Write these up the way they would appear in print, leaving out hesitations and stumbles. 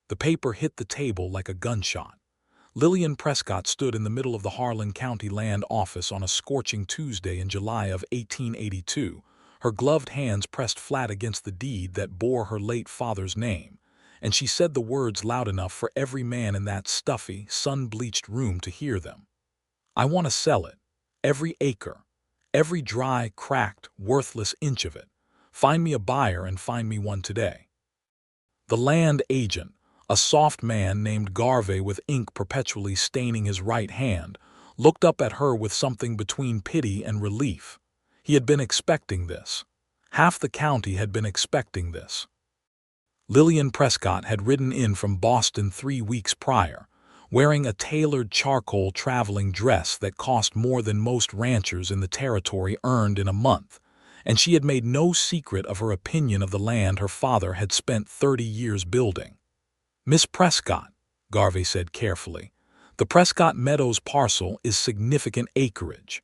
The paper hit the table like a gunshot. Lillian Prescott stood in the middle of the Harlan County Land Office on a scorching Tuesday in July of 1882, her gloved hands pressed flat against the deed that bore her late father's name, and she said the words loud enough for every man in that stuffy, sun-bleached room to hear them. "I want to sell it. Every acre. Every dry, cracked, worthless inch of it. Find me a buyer and find me one today." The land agent, a soft man named Garvey with ink perpetually staining his right hand, looked up at her with something between pity and relief. He had been expecting this. Half the county had been expecting this. Lillian Prescott had ridden in from Boston 3 weeks prior, wearing a tailored charcoal traveling dress that cost more than most ranchers in the territory earned in a month, and she had made no secret of her opinion of the land her father had spent 30 years building. "Miss Prescott," Garvey said carefully, "the Prescott Meadows parcel is significant acreage.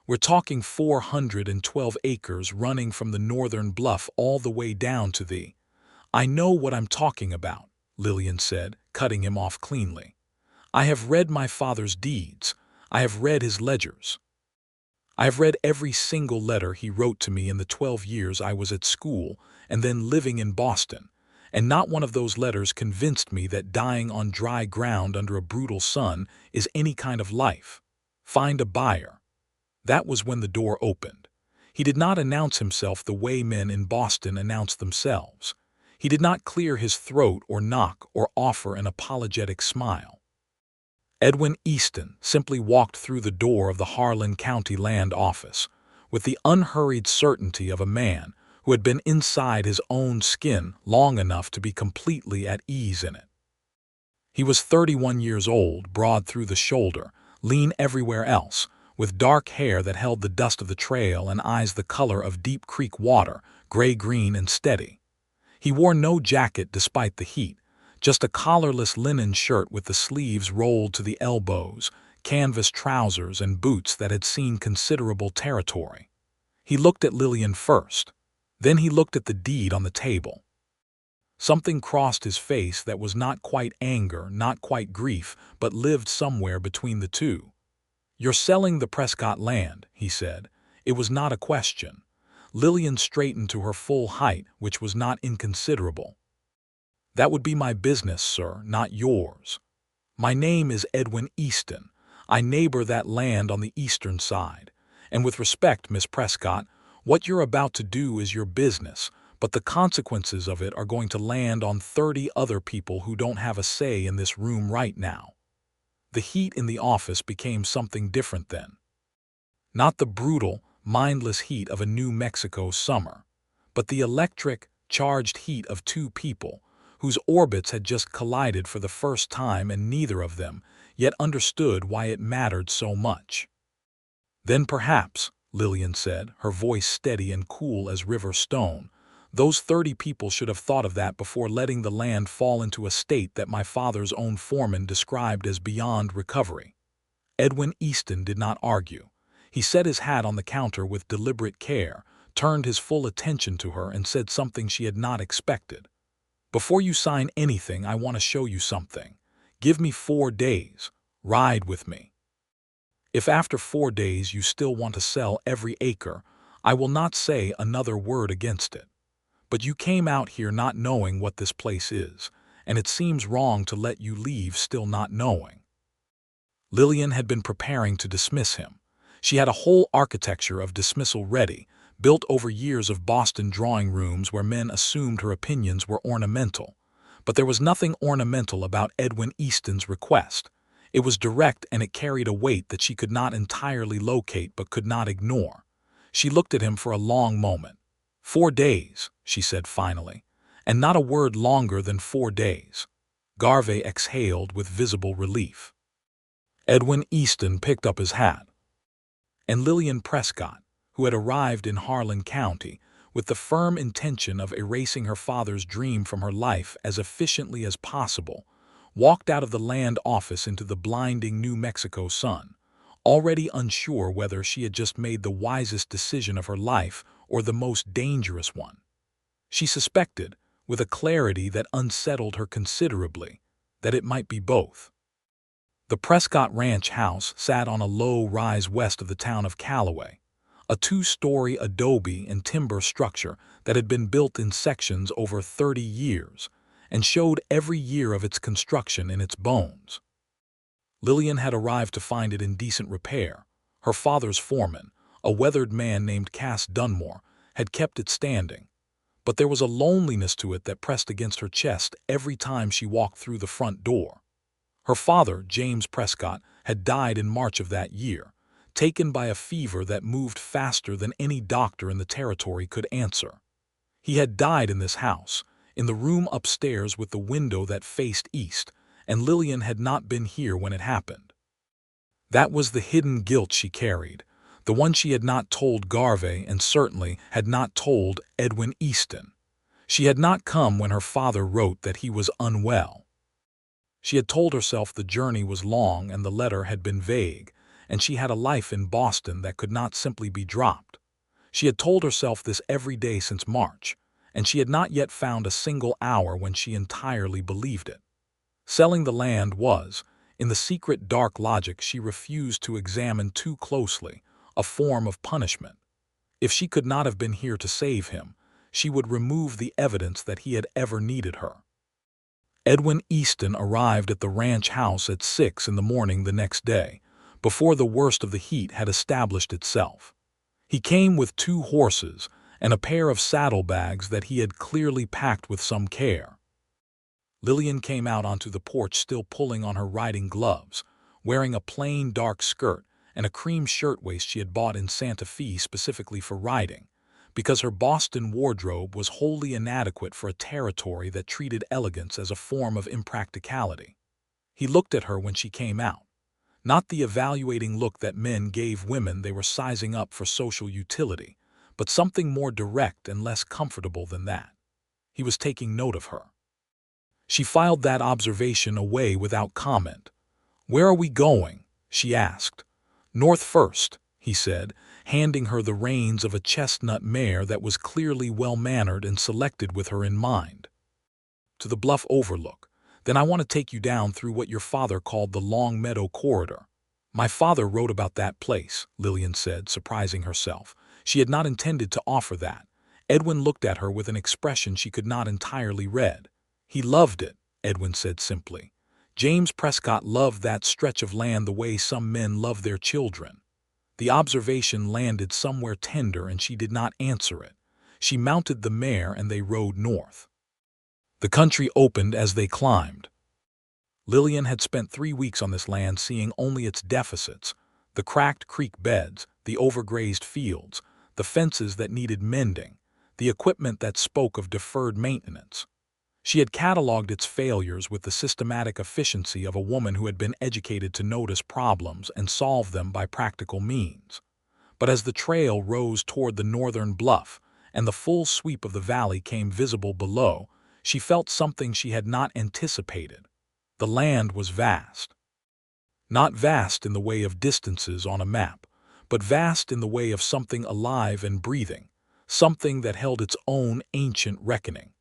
We're talking 412 acres running from the northern bluff all the way down to the—" "I know what I'm talking about," Lillian said, cutting him off cleanly. "I have read my father's deeds. I have read his ledgers. I have read every single letter he wrote to me in the 12 years I was at school and then living in Boston, and not one of those letters convinced me that dying on dry ground under a brutal sun is any kind of life. Find a buyer." That was when the door opened. He did not announce himself the way men in Boston announce themselves. He did not clear his throat or knock or offer an apologetic smile. Edwin Easton simply walked through the door of the Harlan County Land Office with the unhurried certainty of a man who had been inside his own skin long enough to be completely at ease in it. He was 31 years old, broad through the shoulder, lean everywhere else, with dark hair that held the dust of the trail and eyes the color of deep creek water, gray-green and steady. He wore no jacket despite the heat, just a collarless linen shirt with the sleeves rolled to the elbows, canvas trousers and boots that had seen considerable territory. He looked at Lillian first. Then he looked at the deed on the table. Something crossed his face that was not quite anger, not quite grief, but lived somewhere between the two. "You're selling the Prescott land," he said. It was not a question. Lillian straightened to her full height, which was not inconsiderable. "That would be my business, sir, not yours. My name is Edwin Easton. I neighbor that land on the eastern side. And with respect, Miss Prescott, what you're about to do is your business, but the consequences of it are going to land on 30 other people who don't have a say in this room right now." The heat in the office became something different then. Not the brutal, mindless heat of a New Mexico summer, but the electric, charged heat of two people whose orbits had just collided for the first time and neither of them yet understood why it mattered so much. "Then perhaps," Lillian said, her voice steady and cool as river stone, "those 30 people should have thought of that before letting the land fall into a state that my father's own foreman described as beyond recovery." Edwin Easton did not argue. He set his hat on the counter with deliberate care, turned his full attention to her and said something she had not expected. "Before you sign anything, I want to show you something. Give me 4 days. Ride with me. If after 4 days you still want to sell every acre, I will not say another word against it. But you came out here not knowing what this place is, and it seems wrong to let you leave still not knowing." Lillian had been preparing to dismiss him. She had a whole architecture of dismissal ready, built over years of Boston drawing rooms where men assumed her opinions were ornamental. But there was nothing ornamental about Edwin Easton's request. It was direct and it carried a weight that she could not entirely locate but could not ignore. She looked at him for a long moment. 4 days, she said finally, and not a word longer than 4 days. Garvey exhaled with visible relief. Edwin Easton picked up his hat. And Lillian Prescott, who had arrived in Harlan County with the firm intention of erasing her father's dream from her life as efficiently as possible, walked out of the land office into the blinding New Mexico sun, already unsure whether she had just made the wisest decision of her life or the most dangerous one. She suspected, with a clarity that unsettled her considerably, that it might be both. The Prescott Ranch house sat on a low rise west of the town of Callaway, a two-story adobe and timber structure that had been built in sections over 30 years and showed every year of its construction in its bones. Lillian had arrived to find it in decent repair. Her father's foreman, a weathered man named Cass Dunmore, had kept it standing, but there was a loneliness to it that pressed against her chest every time she walked through the front door. Her father, James Prescott, had died in March of that year, taken by a fever that moved faster than any doctor in the territory could answer. He had died in this house, in the room upstairs with the window that faced east, and Lillian had not been here when it happened. That was the hidden guilt she carried, the one she had not told Garvey and certainly had not told Edwin Easton. She had not come when her father wrote that he was unwell. She had told herself the journey was long and the letter had been vague, and she had a life in Boston that could not simply be dropped. She had told herself this every day since March, and she had not yet found a single hour when she entirely believed it. Selling the land was, in the secret dark logic she refused to examine too closely, a form of punishment. If she could not have been here to save him, she would remove the evidence that he had ever needed her. Edwin Easton arrived at the ranch house at 6 in the morning the next day, before the worst of the heat had established itself. He came with 2 horses and a pair of saddlebags that he had clearly packed with some care. Lillian came out onto the porch still pulling on her riding gloves, wearing a plain dark skirt and a cream shirtwaist she had bought in Santa Fe specifically for riding, because her Boston wardrobe was wholly inadequate for a territory that treated elegance as a form of impracticality. He looked at her when she came out, not the evaluating look that men gave women they were sizing up for social utility, but something more direct and less comfortable than that. He was taking note of her. She filed that observation away without comment. "Where are we going?" she asked. "North first," he said, handing her the reins of a chestnut mare that was clearly well-mannered and selected with her in mind. "To the bluff overlook. Then I want to take you down through what your father called the Long Meadow Corridor." "My father wrote about that place," Lillian said, surprising herself. She had not intended to offer that. Edwin looked at her with an expression she could not entirely read. "He loved it," Edwin said simply. "James Prescott loved that stretch of land the way some men love their children." The observation landed somewhere tender and she did not answer it. She mounted the mare and they rode north. The country opened as they climbed. Lillian had spent 3 weeks on this land seeing only its deficits: the cracked creek beds, the overgrazed fields, the fences that needed mending, the equipment that spoke of deferred maintenance. She had cataloged its failures with the systematic efficiency of a woman who had been educated to notice problems and solve them by practical means. But as the trail rose toward the northern bluff and the full sweep of the valley came visible below, she felt something she had not anticipated. The land was vast. Not vast in the way of distances on a map, but vast in the way of something alive and breathing, something that held its own ancient reckoning.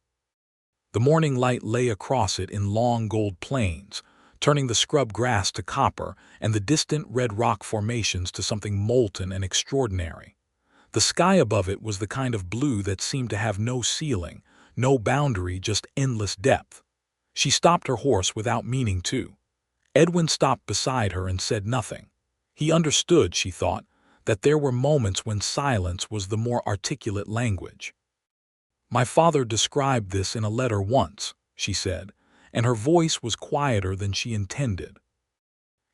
The morning light lay across it in long gold plains, turning the scrub grass to copper and the distant red rock formations to something molten and extraordinary. The sky above it was the kind of blue that seemed to have no ceiling, no boundary, just endless depth. She stopped her horse without meaning to. Edwin stopped beside her and said nothing. He understood, she thought, that there were moments when silence was the more articulate language. "My father described this in a letter once," she said, and her voice was quieter than she intended.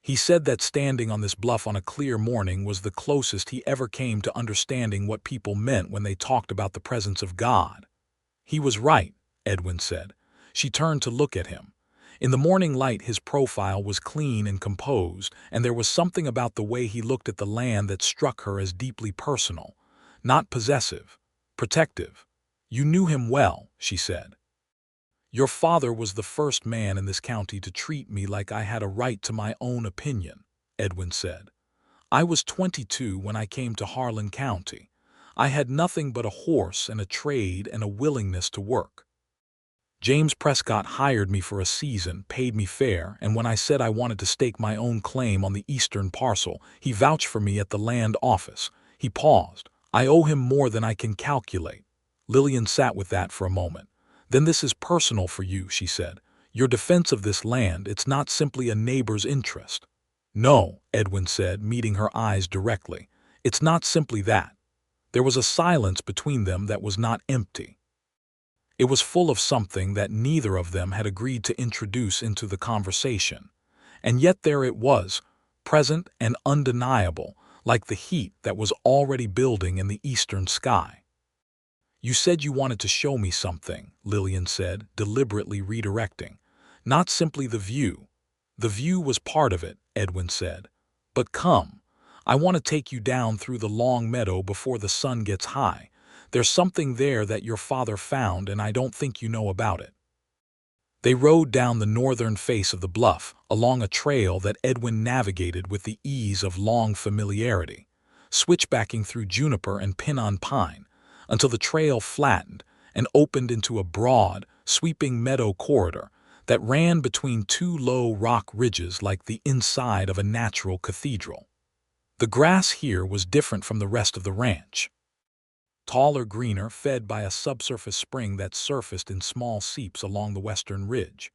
"He said that standing on this bluff on a clear morning was the closest he ever came to understanding what people meant when they talked about the presence of God." "He was right," Edwin said. She turned to look at him. In the morning light his profile was clean and composed, and there was something about the way he looked at the land that struck her as deeply personal, not possessive, protective. "You knew him well," she said. "Your father was the first man in this county to treat me like I had a right to my own opinion," Edwin said. "I was 22 when I came to Harlan County. I had nothing but a horse and a trade and a willingness to work. James Prescott hired me for a season, paid me fair, and when I said I wanted to stake my own claim on the eastern parcel, he vouched for me at the land office. He paused. I owe him more than I can calculate. Lillian sat with that for a moment. Then this is personal for you, she said. Your defense of this land, it's not simply a neighbor's interest. No, Edwin said, meeting her eyes directly. It's not simply that. There was a silence between them that was not empty. It was full of something that neither of them had agreed to introduce into the conversation. And yet there it was, present and undeniable, like the heat that was already building in the eastern sky. You said you wanted to show me something, Lillian said, deliberately redirecting. Not simply the view. The view was part of it, Edwin said. But come, I want to take you down through the long meadow before the sun gets high. There's something there that your father found, and I don't think you know about it. They rode down the northern face of the bluff, along a trail that Edwin navigated with the ease of long familiarity, switchbacking through juniper and pinon pine, until the trail flattened and opened into a broad, sweeping meadow corridor that ran between two low rock ridges like the inside of a natural cathedral. The grass here was different from the rest of the ranch. Taller, greener, fed by a subsurface spring that surfaced in small seeps along the western ridge.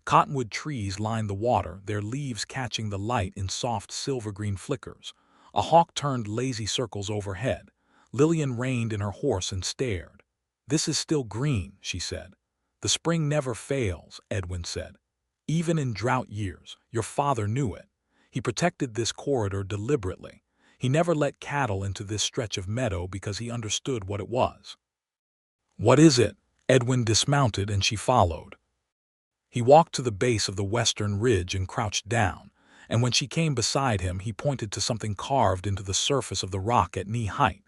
Cottonwood trees lined the water, their leaves catching the light in soft silver-green flickers. A hawk turned lazy circles overhead. Lillian reined in her horse and stared. This is still green, she said. The spring never fails, Edwin said. Even in drought years, your father knew it. He protected this corridor deliberately. He never let cattle into this stretch of meadow because he understood what it was. What is it? Edwin dismounted and she followed. He walked to the base of the western ridge and crouched down, and when she came beside him, he pointed to something carved into the surface of the rock at knee height.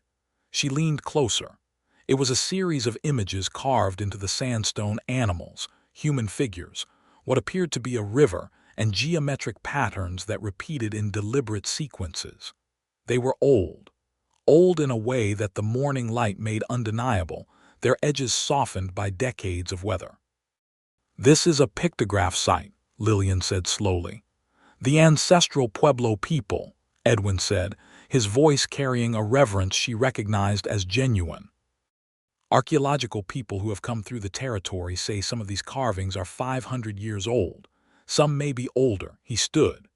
She leaned closer. It was a series of images carved into the sandstone: animals, human figures, what appeared to be a river, and geometric patterns that repeated in deliberate sequences. They were old in a way that the morning light made undeniable, their edges softened by decades of weather. This is a pictograph site, Lillian said slowly. The ancestral Pueblo people, Edwin said, his voice carrying a reverence she recognized as genuine. Archaeological people who have come through the territory say some of these carvings are 500 years old. Some may be older. He stood.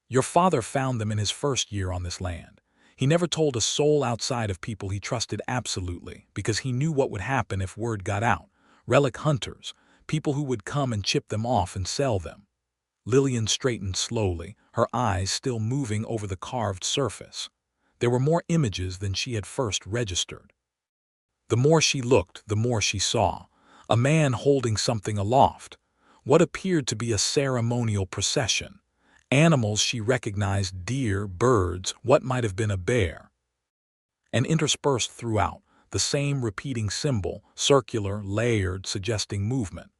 Your father found them in his first year on this land. He never told a soul outside of people he trusted absolutely, because he knew what would happen if word got out. Relic hunters, people who would come and chip them off and sell them. Lillian straightened slowly, her eyes still moving over the carved surface. There were more images than she had first registered. The more she looked, the more she saw. A man holding something aloft. What appeared to be a ceremonial procession. Animals she recognized: deer, birds, what might have been a bear. And interspersed throughout, the same repeating symbol, circular, layered, suggesting movement.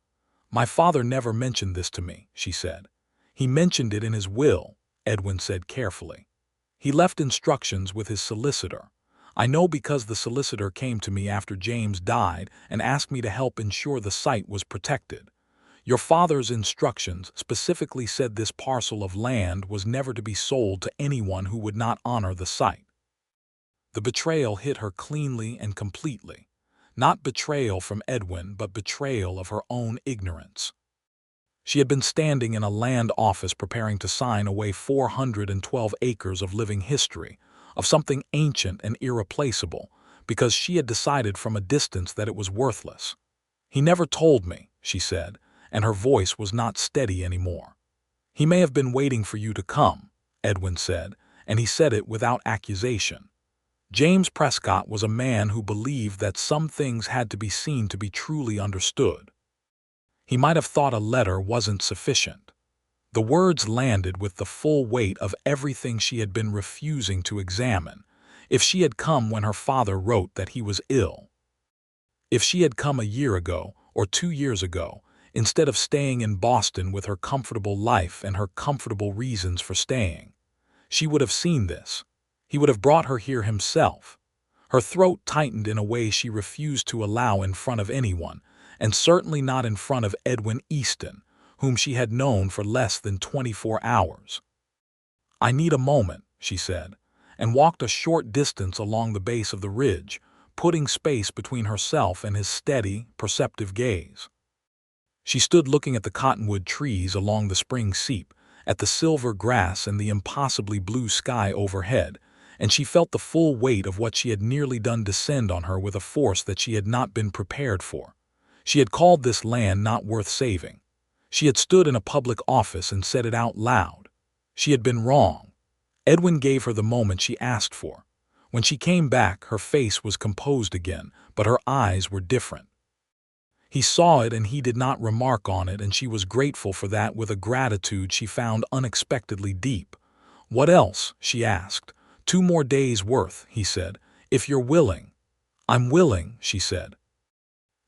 My father never mentioned this to me, she said. He mentioned it in his will, Edwin said carefully. He left instructions with his solicitor. I know because the solicitor came to me after James died and asked me to help ensure the site was protected. Your father's instructions specifically said this parcel of land was never to be sold to anyone who would not honor the site. The betrayal hit her cleanly and completely. Not betrayal from Edwin, but betrayal of her own ignorance. She had been standing in a land office preparing to sign away 412 acres of living history, of something ancient and irreplaceable, because she had decided from a distance that it was worthless. He never told me, she said, and her voice was not steady anymore. He may have been waiting for you to come, Edwin said, and he said it without accusation. James Prescott was a man who believed that some things had to be seen to be truly understood. He might have thought a letter wasn't sufficient. The words landed with the full weight of everything she had been refusing to examine. If she had come when her father wrote that he was ill. If she had come a year ago or 2 years ago, instead of staying in Boston with her comfortable life and her comfortable reasons for staying, she would have seen this. He would have brought her here himself. Her throat tightened in a way she refused to allow in front of anyone, and certainly not in front of Edwin Easton, whom she had known for less than 24 hours. "I need a moment," she said, and walked a short distance along the base of the ridge, putting space between herself and his steady, perceptive gaze. She stood looking at the cottonwood trees along the spring seep, at the silver grass and the impossibly blue sky overhead, and she felt the full weight of what she had nearly done descend on her with a force that she had not been prepared for. She had called this land not worth saving. She had stood in a public office and said it out loud. She had been wrong. Edwin gave her the moment she asked for. When she came back, her face was composed again, but her eyes were different. He saw it and he did not remark on it, and she was grateful for that with a gratitude she found unexpectedly deep. "What else?" she asked. "2 more days' worth," he said, "if you're willing." "I'm willing," she said.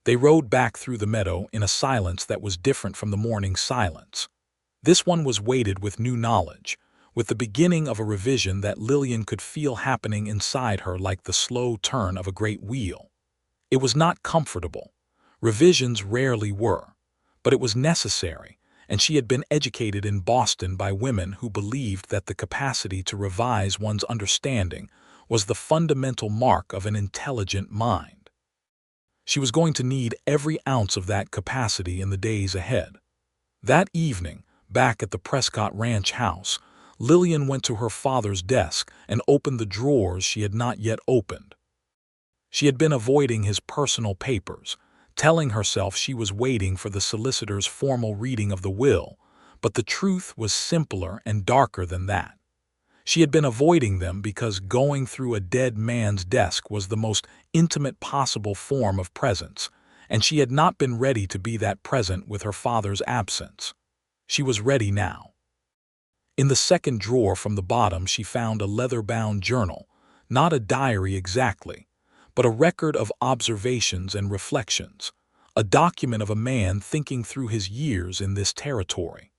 They rode back through the meadow in a silence that was different from the morning silence. This one was weighted with new knowledge, with the beginning of a revision that Lillian could feel happening inside her like the slow turn of a great wheel. It was not comfortable. Revisions rarely were, but it was necessary, and she had been educated in Boston by women who believed that the capacity to revise one's understanding was the fundamental mark of an intelligent mind. She was going to need every ounce of that capacity in the days ahead. That evening, back at the Prescott Ranch house, Lillian went to her father's desk and opened the drawers she had not yet opened. She had been avoiding his personal papers, telling herself she was waiting for the solicitor's formal reading of the will, but the truth was simpler and darker than that. She had been avoiding them because going through a dead man's desk was the most intimate possible form of presence, and she had not been ready to be that present with her father's absence. She was ready now. In the second drawer from the bottom she found a leather-bound journal, not a diary exactly, but a record of observations and reflections, a document of a man thinking through his years in this territory.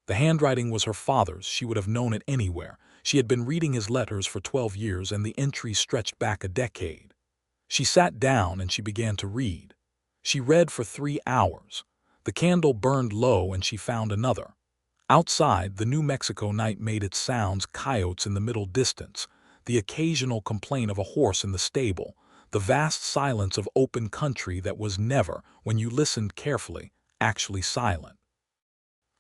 The handwriting was her father's. She would have known it anywhere. She had been reading his letters for 12 years, and the entries stretched back a decade. She sat down and she began to read. She read for 3 hours. The candle burned low and she found another. Outside, the New Mexico night made its sounds, coyotes in the middle distance, the occasional complaint of a horse in the stable, the vast silence of open country that was never, when you listened carefully, actually silent.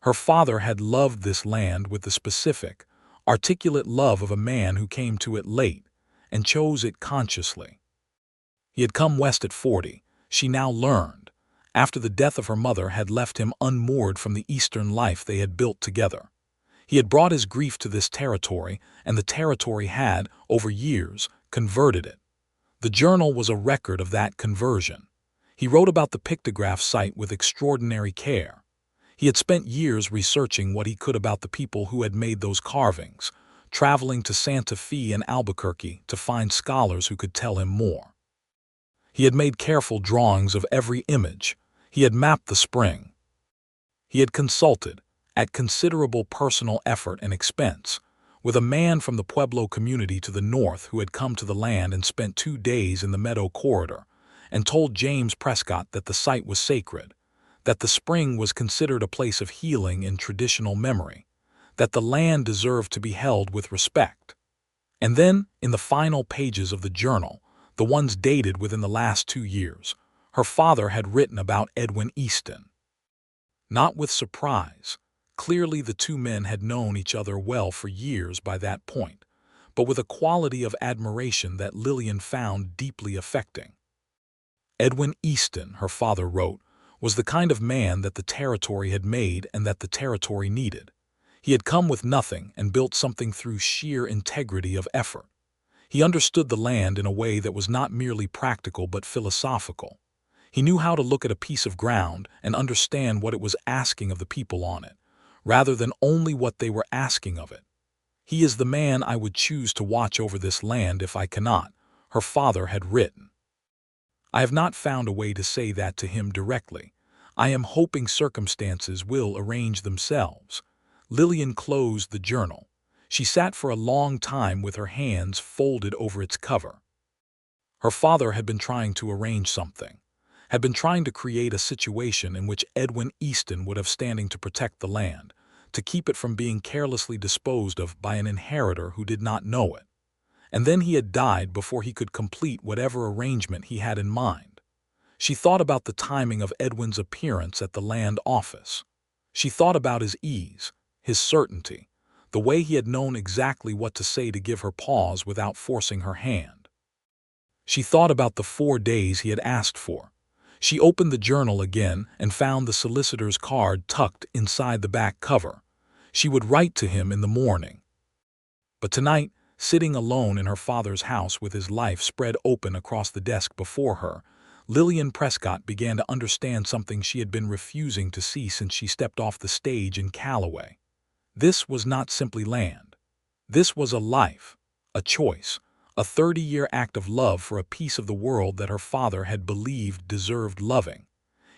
Her father had loved this land with the specific, articulate love of a man who came to it late and chose it consciously. He had come west at 40, she now learned, after the death of her mother had left him unmoored from the eastern life they had built together. He had brought his grief to this territory, and the territory had, over years, converted it. The journal was a record of that conversion. He wrote about the pictograph site with extraordinary care. He had spent years researching what he could about the people who had made those carvings, traveling to Santa Fe and Albuquerque to find scholars who could tell him more. He had made careful drawings of every image. He had mapped the spring. He had consulted, at considerable personal effort and expense, with a man from the Pueblo community to the north who had come to the land and spent 2 days in the meadow corridor, and told James Prescott that the site was sacred, that the spring was considered a place of healing in traditional memory, that the land deserved to be held with respect. And then, in the final pages of the journal, the ones dated within the last 2 years, her father had written about Edwin Easton. Not with surprise. Clearly the two men had known each other well for years by that point, but with a quality of admiration that Lillian found deeply affecting. Edwin Easton, her father wrote, was the kind of man that the territory had made and that the territory needed. He had come with nothing and built something through sheer integrity of effort. He understood the land in a way that was not merely practical but philosophical. He knew how to look at a piece of ground and understand what it was asking of the people on it, rather than only what they were asking of it. "He is the man I would choose to watch over this land if I cannot," her father had written. I have not found a way to say that to him directly. I am hoping circumstances will arrange themselves. Lillian closed the journal. She sat for a long time with her hands folded over its cover. Her father had been trying to arrange something, had been trying to create a situation in which Edwin Easton would have standing to protect the land, to keep it from being carelessly disposed of by an inheritor who did not know it. And then he had died before he could complete whatever arrangement he had in mind. She thought about the timing of Edwin's appearance at the land office. She thought about his ease, his certainty, the way he had known exactly what to say to give her pause without forcing her hand. She thought about the 4 days he had asked for. She opened the journal again and found the solicitor's card tucked inside the back cover. She would write to him in the morning. But tonight, sitting alone in her father's house with his life spread open across the desk before her, Lillian Prescott began to understand something she had been refusing to see since she stepped off the stage in Callaway. This was not simply land. This was a life, a choice, a 30-year act of love for a piece of the world that her father had believed deserved loving.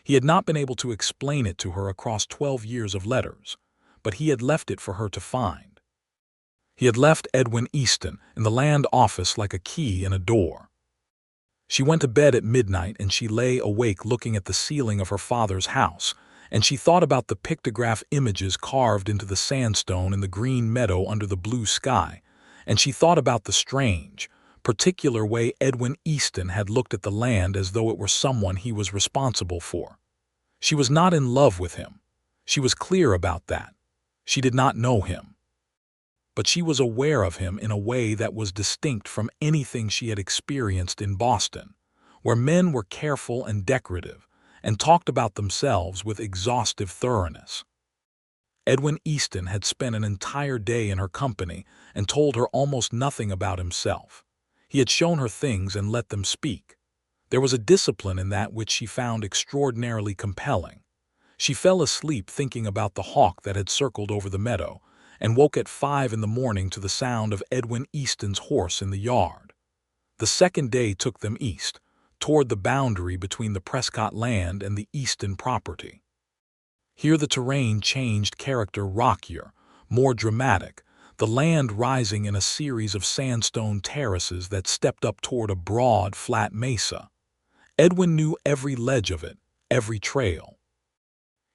He had not been able to explain it to her across 12 years of letters, but he had left it for her to find. He had left Edwin Easton in the land office like a key in a door. She went to bed at midnight and she lay awake looking at the ceiling of her father's house, and she thought about the pictograph images carved into the sandstone in the green meadow under the blue sky, and she thought about the strange, particular way Edwin Easton had looked at the land as though it were someone he was responsible for. She was not in love with him. She was clear about that. She did not know him. But she was aware of him in a way that was distinct from anything she had experienced in Boston, where men were careful and decorative and talked about themselves with exhaustive thoroughness. Edwin Easton had spent an entire day in her company and told her almost nothing about himself. He had shown her things and let them speak. There was a discipline in that which she found extraordinarily compelling. She fell asleep thinking about the hawk that had circled over the meadow, and woke at 5 in the morning to the sound of Edwin Easton's horse in the yard. The second day took them east, toward the boundary between the Prescott land and the Easton property. Here the terrain changed character, rockier, more dramatic, the land rising in a series of sandstone terraces that stepped up toward a broad, flat mesa. Edwin knew every ledge of it, every trail.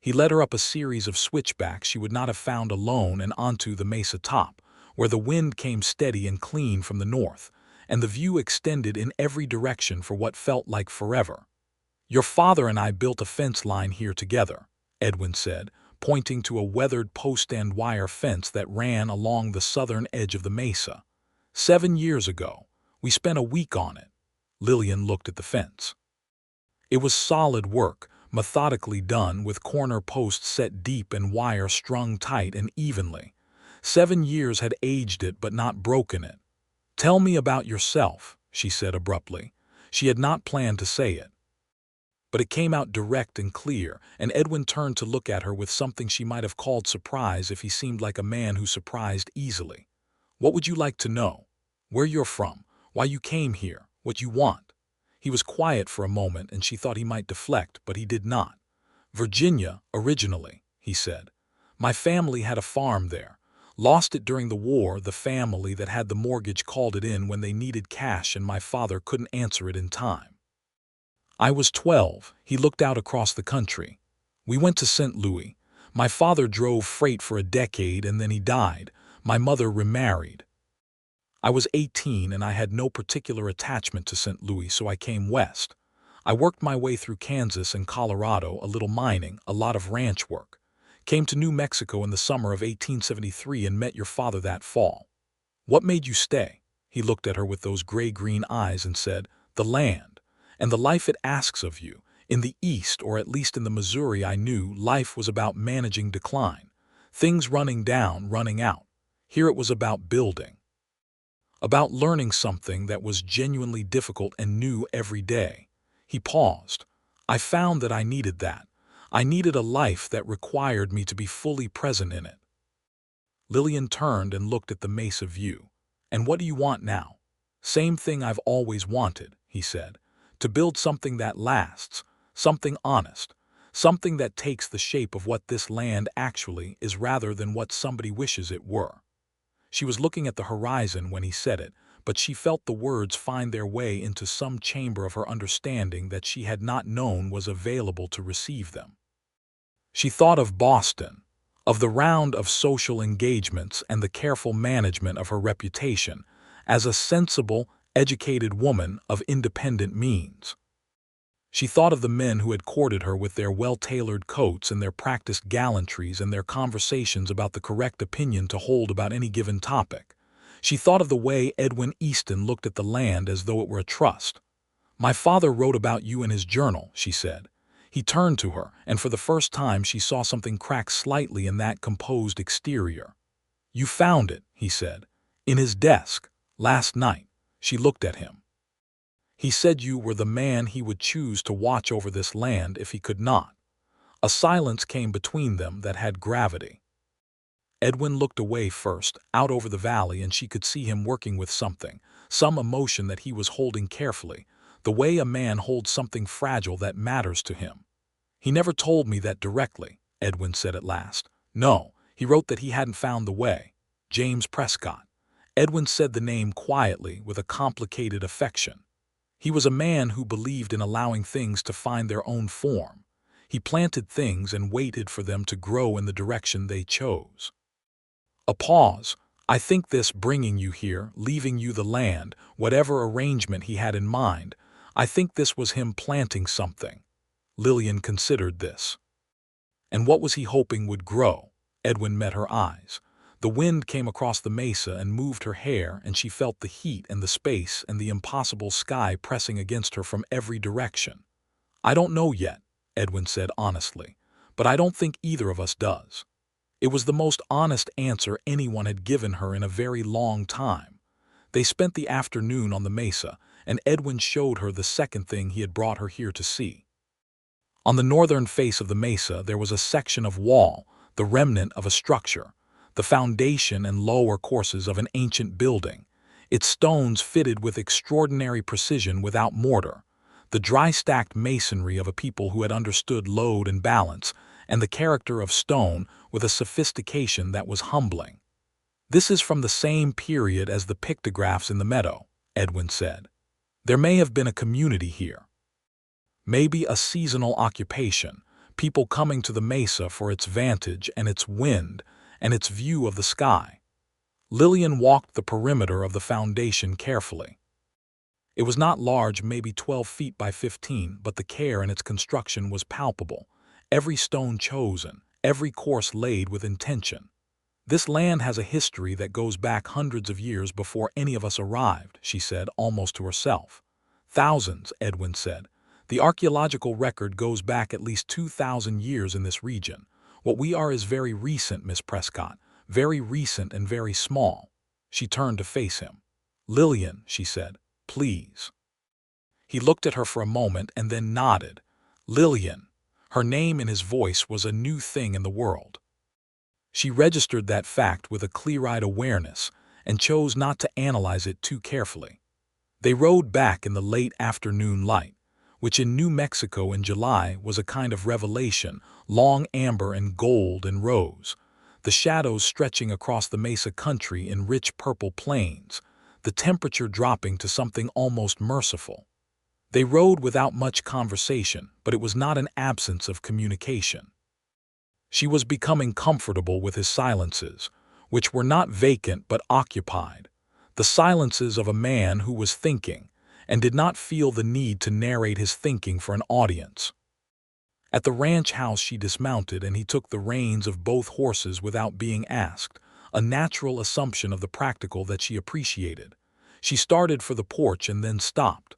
He led her up a series of switchbacks she would not have found alone and onto the mesa top, where the wind came steady and clean from the north, and the view extended in every direction for what felt like forever. "Your father and I built a fence line here together," Edwin said, pointing to a weathered post-and wire fence that ran along the southern edge of the mesa. "7 years ago. We spent a week on it." Lillian looked at the fence. It was solid work, methodically done, with corner posts set deep and wire strung tight and evenly. 7 years had aged it but not broken it. "Tell me about yourself," she said abruptly. She had not planned to say it. But it came out direct and clear, and Edwin turned to look at her with something she might have called surprise if he seemed like a man who surprised easily. "What would you like to know? Where you're from, why you came here, what you want?" He was quiet for a moment, and she thought he might deflect, but he did not. "Virginia, originally," he said. "My family had a farm there. Lost it during the war. The family that had the mortgage called it in when they needed cash and my father couldn't answer it in time. I was 12. He looked out across the country. We went to St. Louis. My father drove freight for a decade and then he died. My mother remarried. I was 18 and I had no particular attachment to St. Louis, so I came west. I worked my way through Kansas and Colorado, a little mining, a lot of ranch work. Came to New Mexico in the summer of 1873 and met your father that fall." "What made you stay?" He looked at her with those gray-green eyes and said, "The land, and the life it asks of you. In the East, or at least in the Missouri I knew, life was about managing decline. Things running down, running out. Here it was about building. About learning something that was genuinely difficult and new every day." He paused. "I found that I needed that. I needed a life that required me to be fully present in it." Lillian turned and looked at the mesa view. "And what do you want now?" "Same thing I've always wanted," he said. "To build something that lasts, something honest, something that takes the shape of what this land actually is rather than what somebody wishes it were." She was looking at the horizon when he said it, but she felt the words find their way into some chamber of her understanding that she had not known was available to receive them. She thought of Boston, of the round of social engagements and the careful management of her reputation as a sensible, educated woman of independent means. She thought of the men who had courted her with their well-tailored coats and their practiced gallantries and their conversations about the correct opinion to hold about any given topic. She thought of the way Edwin Easton looked at the land as though it were a trust. "My father wrote about you in his journal," she said. He turned to her, and for the first time she saw something crack slightly in that composed exterior. "You found it," he said, "in his desk, last night." She looked at him. "He said you were the man he would choose to watch over this land if he could not." A silence came between them that had gravity. Edwin looked away first, out over the valley, and she could see him working with something, some emotion that he was holding carefully, the way a man holds something fragile that matters to him. "He never told me that directly," Edwin said at last. "No, he wrote that he hadn't found the way. James Prescott." Edwin said the name quietly, with a complicated affection. He was a man who believed in allowing things to find their own form. He planted things and waited for them to grow in the direction they chose. A pause. "I think this bringing you here, leaving you the land, whatever arrangement he had in mind, I think this was him planting something." Lillian considered this. "And what was he hoping would grow?" Edwin met her eyes. The wind came across the mesa and moved her hair, and she felt the heat and the space and the impossible sky pressing against her from every direction. "I don't know yet," Edwin said honestly, "but I don't think either of us does." It was the most honest answer anyone had given her in a very long time. They spent the afternoon on the mesa, and Edwin showed her the second thing he had brought her here to see. On the northern face of the mesa there was a section of wall, the remnant of a structure, the foundation and lower courses of an ancient building, its stones fitted with extraordinary precision without mortar, the dry-stacked masonry of a people who had understood load and balance, and the character of stone with a sophistication that was humbling. "This is from the same period as the pictographs in the meadow," Edwin said. "There may have been a community here. Maybe a seasonal occupation, people coming to the mesa for its vantage and its wind and its view of the sky." Lillian walked the perimeter of the foundation carefully. It was not large, maybe 12 feet by 15, but the care in its construction was palpable. Every stone chosen, every course laid with intention. "This land has a history that goes back hundreds of years before any of us arrived," she said, almost to herself. "Thousands," Edwin said. "The archaeological record goes back at least 2,000 years in this region. What we are is very recent, Miss Prescott, very recent and very small." She turned to face him. "Lillian," she said, "please." He looked at her for a moment and then nodded. Lillian. Her name in his voice was a new thing in the world. She registered that fact with a clear-eyed awareness and chose not to analyze it too carefully. They rode back in the late afternoon light, which in New Mexico in July was a kind of revelation, long amber and gold and rose, the shadows stretching across the mesa country in rich purple plains, the temperature dropping to something almost merciful. They rode without much conversation, but it was not an absence of communication. She was becoming comfortable with his silences, which were not vacant but occupied, the silences of a man who was thinking, and did not feel the need to narrate his thinking for an audience. At the ranch house she dismounted and he took the reins of both horses without being asked, a natural assumption of the practical that she appreciated. She started for the porch and then stopped.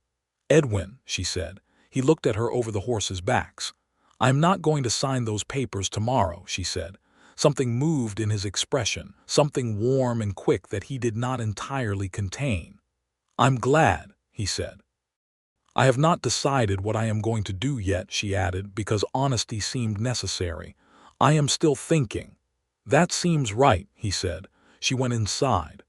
"Edwin," she said. He looked at her over the horses' backs. "I am not going to sign those papers tomorrow," she said. Something moved in his expression, something warm and quick that he did not entirely contain. "I'm glad," he said. "I have not decided what I am going to do yet," she added, because honesty seemed necessary. "I am still thinking." "That seems right," he said. She went inside.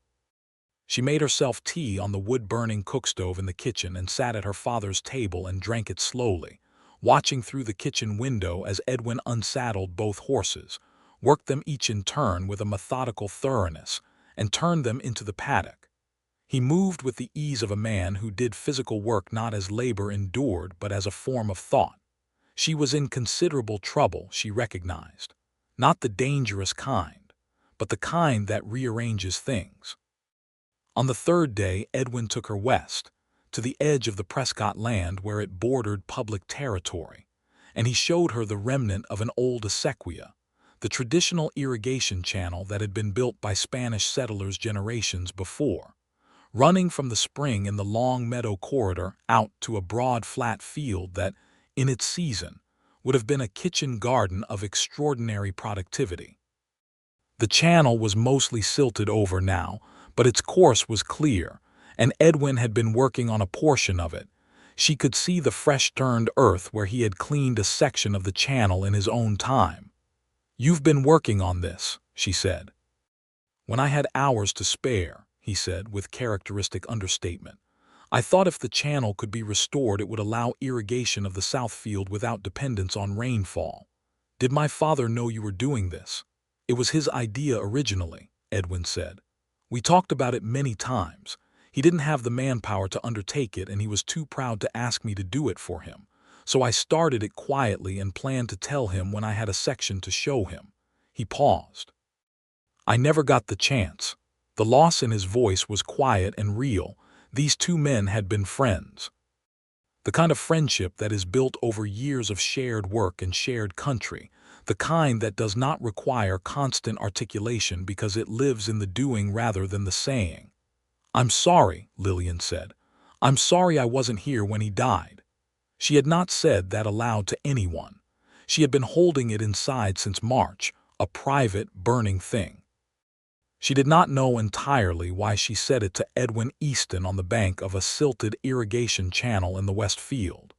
She made herself tea on the wood-burning cookstove in the kitchen and sat at her father's table and drank it slowly, watching through the kitchen window as Edwin unsaddled both horses, worked them each in turn with a methodical thoroughness, and turned them into the paddock. He moved with the ease of a man who did physical work not as labor endured but as a form of thought. She was in considerable trouble, she recognized. Not the dangerous kind, but the kind that rearranges things. On the third day, Edwin took her west, to the edge of the Prescott land where it bordered public territory, and he showed her the remnant of an old acequia, the traditional irrigation channel that had been built by Spanish settlers generations before, running from the spring in the long meadow corridor out to a broad flat field that, in its season, would have been a kitchen garden of extraordinary productivity. The channel was mostly silted over now, but its course was clear, and Edwin had been working on a portion of it. She could see the fresh-turned earth where he had cleaned a section of the channel in his own time. "You've been working on this," she said. "When I had hours to spare," he said with characteristic understatement. "I thought if the channel could be restored it would allow irrigation of the south field without dependence on rainfall. Did my father know you were doing this?" "It was his idea originally," Edwin said. "We talked about it many times. He didn't have the manpower to undertake it and he was too proud to ask me to do it for him. So I started it quietly and planned to tell him when I had a section to show him." He paused. "I never got the chance." The loss in his voice was quiet and real. These two men had been friends. The kind of friendship that is built over years of shared work and shared country, the kind that does not require constant articulation because it lives in the doing rather than the saying. "I'm sorry," Lillian said. "I'm sorry I wasn't here when he died." She had not said that aloud to anyone. She had been holding it inside since March, a private, burning thing. She did not know entirely why she said it to Edwin Easton on the bank of a silted irrigation channel in the West Field,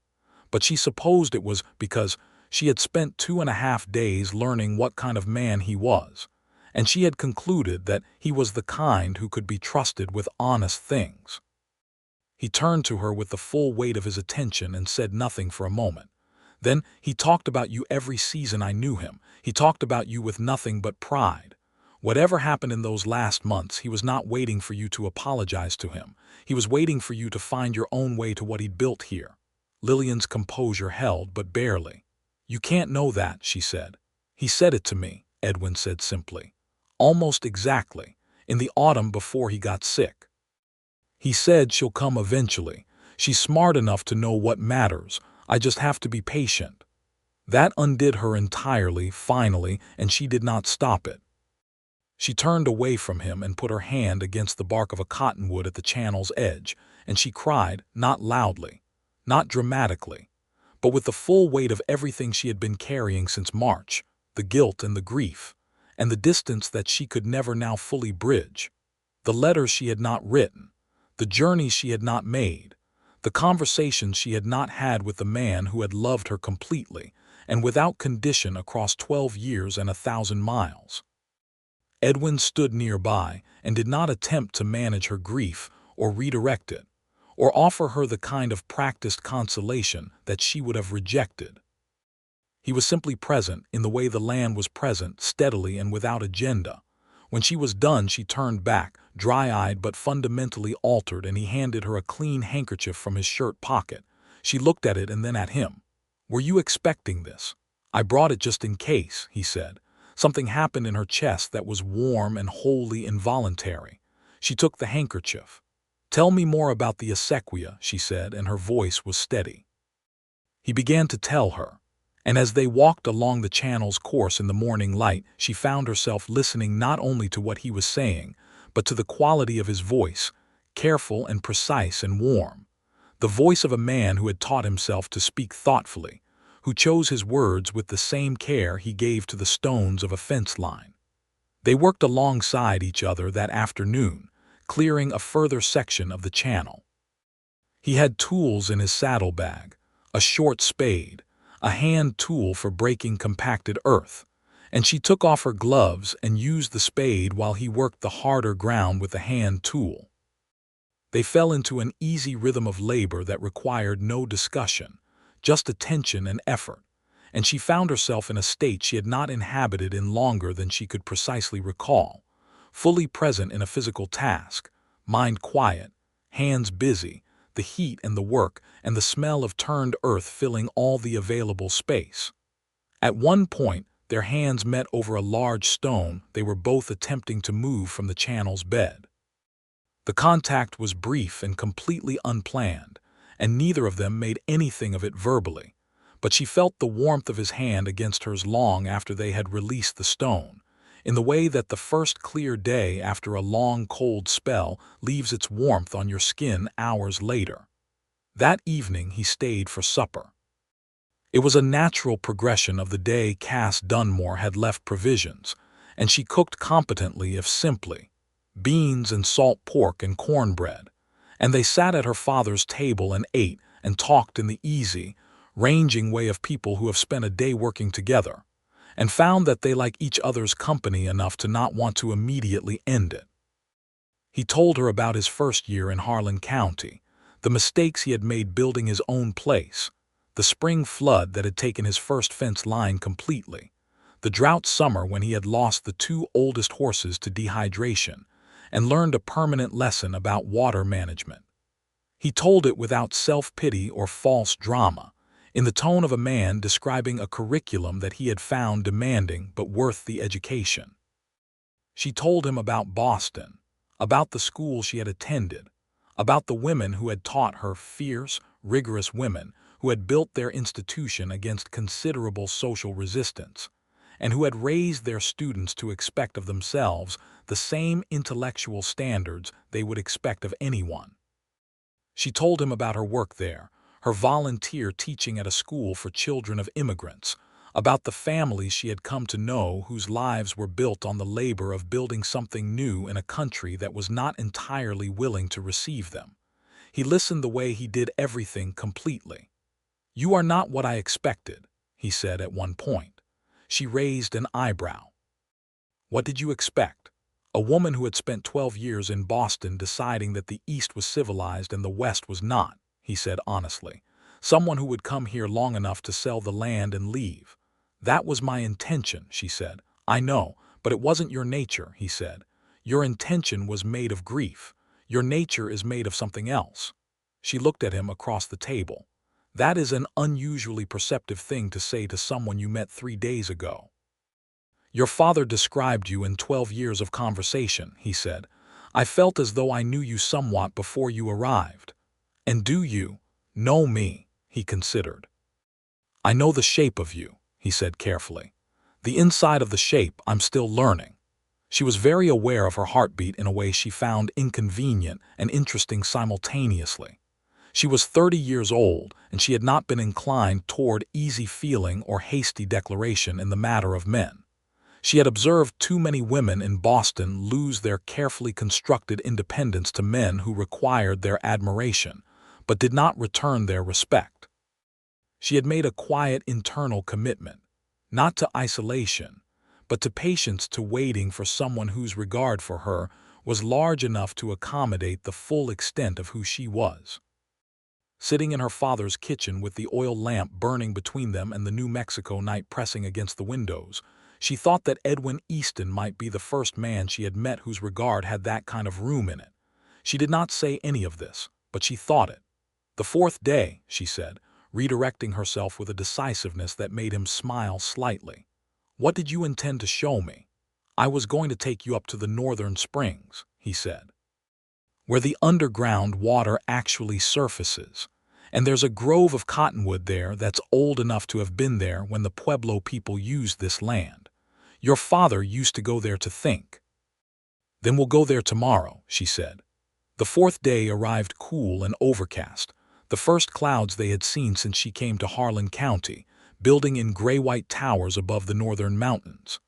but she supposed it was because she had spent 2.5 days learning what kind of man he was, and she had concluded that he was the kind who could be trusted with honest things. He turned to her with the full weight of his attention and said nothing for a moment. "Then he talked about you every season I knew him. He talked about you with nothing but pride. Whatever happened in those last months, he was not waiting for you to apologize to him. He was waiting for you to find your own way to what he'd built here." Lillian's composure held, but barely. "You can't know that," she said. "He said it to me," Edwin said simply. "Almost exactly, in the autumn before he got sick. He said she'll come eventually. She's smart enough to know what matters. I just have to be patient." That undid her entirely, finally, and she did not stop it. She turned away from him and put her hand against the bark of a cottonwood at the channel's edge, and she cried, not loudly, not dramatically, but with the full weight of everything she had been carrying since March, the guilt and the grief, and the distance that she could never now fully bridge. The letters she had not written, the journeys she had not made, the conversations she had not had with the man who had loved her completely and without condition across 12 years and 1,000 miles. Edwin stood nearby and did not attempt to manage her grief or redirect it, or offer her the kind of practiced consolation that she would have rejected. He was simply present in the way the land was present, steadily and without agenda. When she was done, she turned back, dry-eyed but fundamentally altered, and he handed her a clean handkerchief from his shirt pocket. She looked at it and then at him. "Were you expecting this?" "I brought it just in case," he said. Something happened in her chest that was warm and wholly involuntary. She took the handkerchief. "Tell me more about the acequia," she said, and her voice was steady. He began to tell her, and as they walked along the channel's course in the morning light, she found herself listening not only to what he was saying, but to the quality of his voice, careful and precise and warm. The voice of a man who had taught himself to speak thoughtfully, who chose his words with the same care he gave to the stones of a fence line. They worked alongside each other that afternoon, clearing a further section of the channel. He had tools in his saddlebag, a short spade, a hand tool for breaking compacted earth, and she took off her gloves and used the spade while he worked the harder ground with the hand tool. They fell into an easy rhythm of labor that required no discussion, just attention and effort, and she found herself in a state she had not inhabited in longer than she could precisely recall, fully present in a physical task, mind quiet, hands busy, the heat and the work and the smell of turned earth filling all the available space. At one point, their hands met over a large stone they were both attempting to move from the channel's bed. The contact was brief and completely unplanned, and neither of them made anything of it verbally, but she felt the warmth of his hand against hers long after they had released the stone, in the way that the first clear day after a long cold spell leaves its warmth on your skin hours later. That evening he stayed for supper. It was a natural progression of the day Cass Dunmore had left provisions, and she cooked competently if simply, beans and salt pork and cornbread, and they sat at her father's table and ate and talked in the easy, ranging way of people who have spent a day working together, and found that they like each other's company enough to not want to immediately end it. He told her about his first year in Harlan County, the mistakes he had made building his own place, the spring flood that had taken his first fence line completely, the drought summer when he had lost the two oldest horses to dehydration, and learned a permanent lesson about water management. He told it without self-pity or false drama, in the tone of a man describing a curriculum that he had found demanding but worth the education. She told him about Boston, about the school she had attended, about the women who had taught her, fierce, rigorous women who had built their institution against considerable social resistance, and who had raised their students to expect of themselves the same intellectual standards they would expect of anyone. She told him about her work there, her volunteer teaching at a school for children of immigrants, about the families she had come to know whose lives were built on the labor of building something new in a country that was not entirely willing to receive them. He listened the way he did everything completely. "You are not what I expected," he said at one point. She raised an eyebrow. "What did you expect? A woman who had spent 12 years in Boston deciding that the East was civilized and the West was not," he said honestly. "Someone who would come here long enough to sell the land and leave." "That was my intention," she said. "I know, but it wasn't your nature," he said. "Your intention was made of grief. Your nature is made of something else." She looked at him across the table. "That is an unusually perceptive thing to say to someone you met 3 days ago." "Your father described you in 12 years of conversation," he said. "I felt as though I knew you somewhat before you arrived." "And do you know me?" he considered. "I know the shape of you," he said carefully. "The inside of the shape I'm still learning." She was very aware of her heartbeat in a way she found inconvenient and interesting simultaneously. She was 30 years old, and she had not been inclined toward easy feeling or hasty declaration in the matter of men. She had observed too many women in Boston lose their carefully constructed independence to men who required their admiration, but did not return their respect. She had made a quiet internal commitment, not to isolation, but to patience, to waiting for someone whose regard for her was large enough to accommodate the full extent of who she was. Sitting in her father's kitchen with the oil lamp burning between them and the New Mexico night pressing against the windows, she thought that Edwin Easton might be the first man she had met whose regard had that kind of room in it. She did not say any of this, but she thought it. "The 4th day," she said, redirecting herself with a decisiveness that made him smile slightly. "What did you intend to show me?" "I was going to take you up to the northern springs," he said, "where the underground water actually surfaces. And there's a grove of cottonwood there that's old enough to have been there when the Pueblo people used this land. Your father used to go there to think." "Then we'll go there tomorrow," she said. The 4th day arrived cool and overcast, the first clouds they had seen since she came to Harlan County, building in gray-white towers above the northern mountains.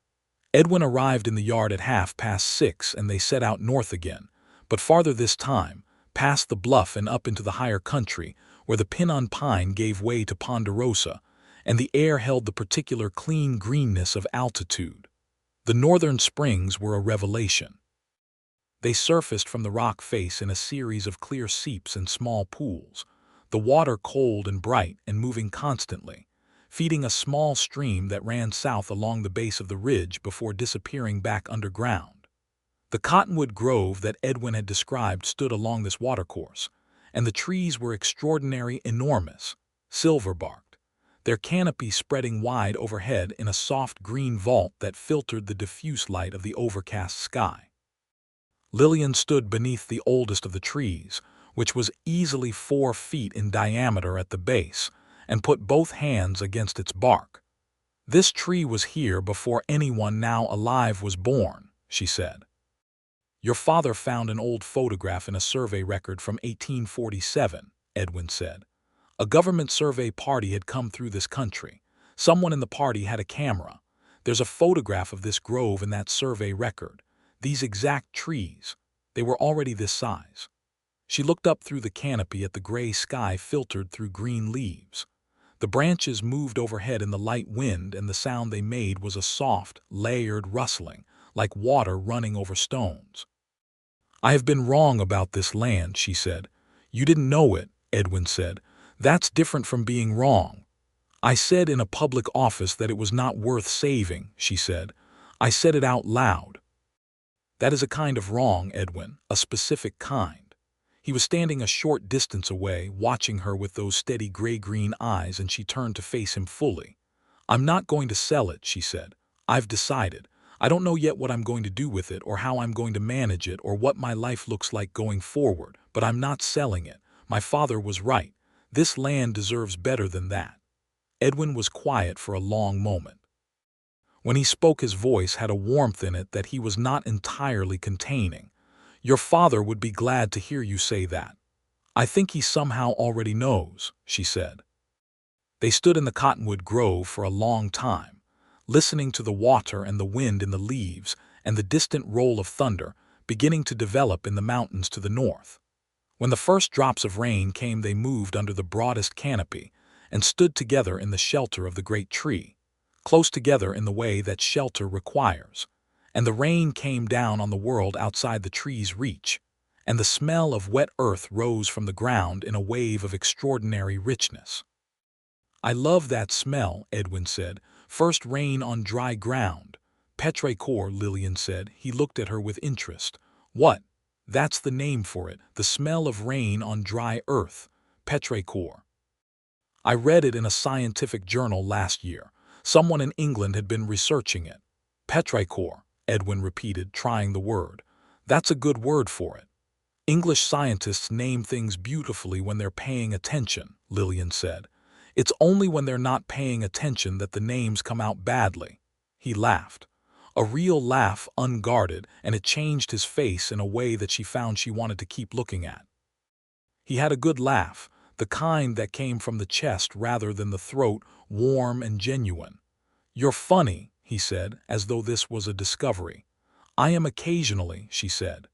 Edwin arrived in the yard at 6:30 and they set out north again, but farther this time, past the bluff and up into the higher country, where the Pinon pine gave way to ponderosa, and the air held the particular clean greenness of altitude. The northern springs were a revelation. They surfaced from the rock face in a series of clear seeps and small pools, the water cold and bright and moving constantly, feeding a small stream that ran south along the base of the ridge before disappearing back underground. The cottonwood grove that Edwin had described stood along this watercourse, and the trees were extraordinary, enormous, silver-barked, their canopy spreading wide overhead in a soft green vault that filtered the diffuse light of the overcast sky. Lillian stood beneath the oldest of the trees, which was easily 4 feet in diameter at the base, and put both hands against its bark. "This tree was here before anyone now alive was born," she said. "Your father found an old photograph in a survey record from 1847, Edwin said. "A government survey party had come through this country. Someone in the party had a camera. There's a photograph of this grove in that survey record. These exact trees. They were already this size." She looked up through the canopy at the gray sky filtered through green leaves. The branches moved overhead in the light wind, and the sound they made was a soft, layered rustling, like water running over stones. "I have been wrong about this land," she said. "You didn't know it," Edwin said. "That's different from being wrong." "I said in a public office that it was not worth saving," she said. "I said it out loud." "That is a kind of wrong, Edwin, a specific kind." He was standing a short distance away, watching her with those steady gray-green eyes, and she turned to face him fully. "I'm not going to sell it," she said. "I've decided. I don't know yet what I'm going to do with it, or how I'm going to manage it, or what my life looks like going forward, but I'm not selling it. My father was right. This land deserves better than that." Edwin was quiet for a long moment. When he spoke, his voice had a warmth in it that he was not entirely containing. "Your father would be glad to hear you say that. I think he somehow already knows," she said. They stood in the cottonwood grove for a long time, listening to the water and the wind in the leaves and the distant roll of thunder beginning to develop in the mountains to the north. When the first drops of rain came, they moved under the broadest canopy and stood together in the shelter of the great tree, close together in the way that shelter requires. And the rain came down on the world outside the tree's reach, and the smell of wet earth rose from the ground in a wave of extraordinary richness. "I love that smell," Edwin said. "First rain on dry ground." "Petrichor," Lillian said. He looked at her with interest. "What?" "That's the name for it, the smell of rain on dry earth. Petrichor. I read it in a scientific journal last year. Someone in England had been researching it." "Petrichor," Edwin repeated, trying the word. "That's a good word for it." "English scientists name things beautifully when they're paying attention," Lillian said. "It's only when they're not paying attention that the names come out badly." He laughed. A real laugh, unguarded, and it changed his face in a way that she found she wanted to keep looking at. He had a good laugh, the kind that came from the chest rather than the throat, warm and genuine. "You're funny," he said, as though this was a discovery. "I am occasionally," she said.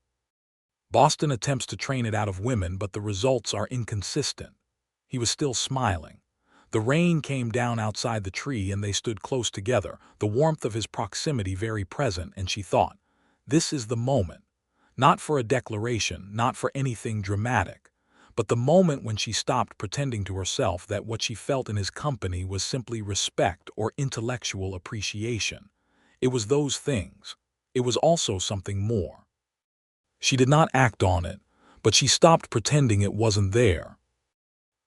"Boston attempts to train it out of women, but the results are inconsistent." He was still smiling. The rain came down outside the tree, and they stood close together, the warmth of his proximity very present, and she thought, "This is the moment." Not for a declaration, not for anything dramatic, but the moment when she stopped pretending to herself that what she felt in his company was simply respect or intellectual appreciation. It was those things. It was also something more. She did not act on it, but she stopped pretending it wasn't there.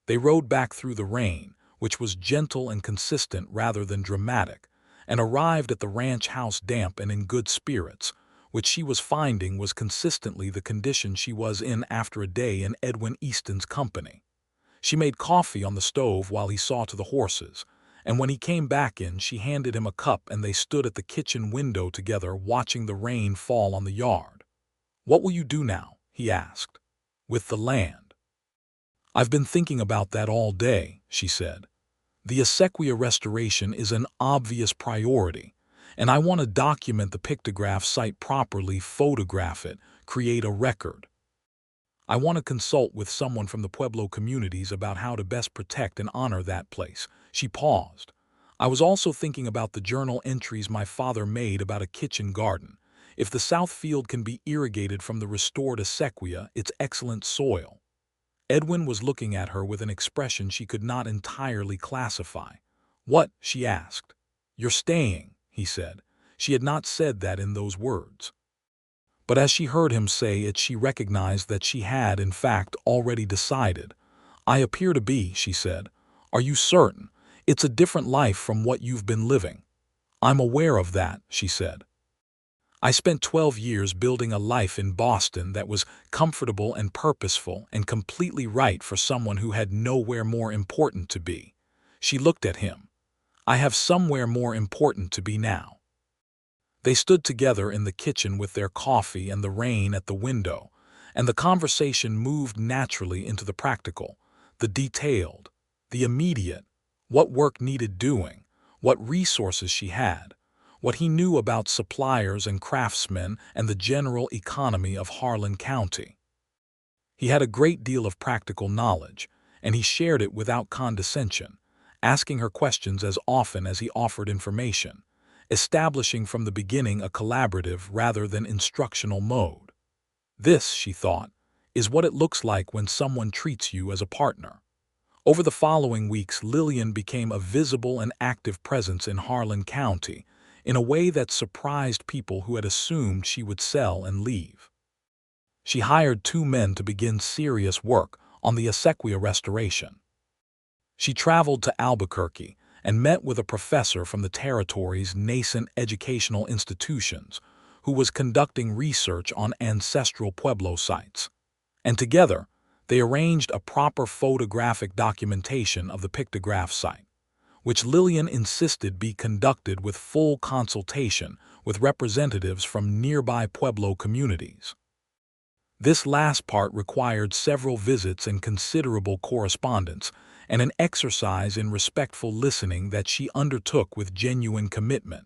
They rode back through the rain, which was gentle and consistent rather than dramatic, and arrived at the ranch house damp and in good spirits, which she was finding was consistently the condition she was in after a day in Edwin Easton's company. She made coffee on the stove while he saw to the horses, and when he came back in, she handed him a cup, and they stood at the kitchen window together watching the rain fall on the yard. "What will you do now?" he asked. "With the land?" "I've been thinking about that all day," she said. "The acequia restoration is an obvious priority, and I want to document the pictograph site properly, photograph it, create a record. I want to consult with someone from the Pueblo communities about how to best protect and honor that place." She paused. "I was also thinking about the journal entries my father made about a kitchen garden. If the south field can be irrigated from the restored acequia, it's excellent soil." Edwin was looking at her with an expression she could not entirely classify. "What?" she asked. "You're staying," he said. She had not said that in those words. But as she heard him say it, she recognized that she had, in fact, already decided. "I appear to be," she said. "Are you certain? It's a different life from what you've been living." "I'm aware of that," she said. "I spent 12 years building a life in Boston that was comfortable and purposeful and completely right for someone who had nowhere more important to be." She looked at him. "I have somewhere more important to be now." They stood together in the kitchen with their coffee and the rain at the window, and the conversation moved naturally into the practical, the detailed, the immediate, what work needed doing, what resources she had, what he knew about suppliers and craftsmen and the general economy of Harlan County. He had a great deal of practical knowledge, and he shared it without condescension, asking her questions as often as he offered information, establishing from the beginning a collaborative rather than instructional mode. This, she thought, is what it looks like when someone treats you as a partner. Over the following weeks, Lillian became a visible and active presence in Harlan County in a way that surprised people who had assumed she would sell and leave. She hired 2 men to begin serious work on the Acequia restoration. She traveled to Albuquerque and met with a professor from the territory's nascent educational institutions who was conducting research on ancestral Pueblo sites. And together, they arranged a proper photographic documentation of the pictograph site, which Lillian insisted be conducted with full consultation with representatives from nearby Pueblo communities. This last part required several visits and considerable correspondence, and an exercise in respectful listening that she undertook with genuine commitment.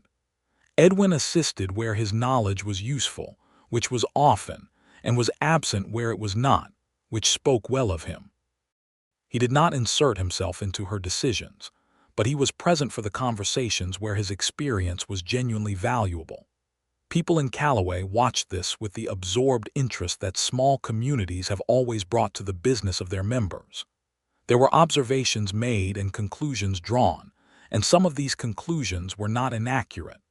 Edwin assisted where his knowledge was useful, which was often, and was absent where it was not, which spoke well of him. He did not insert himself into her decisions, but he was present for the conversations where his experience was genuinely valuable. People in Callaway watched this with the absorbed interest that small communities have always brought to the business of their members. There were observations made and conclusions drawn, and some of these conclusions were not inaccurate,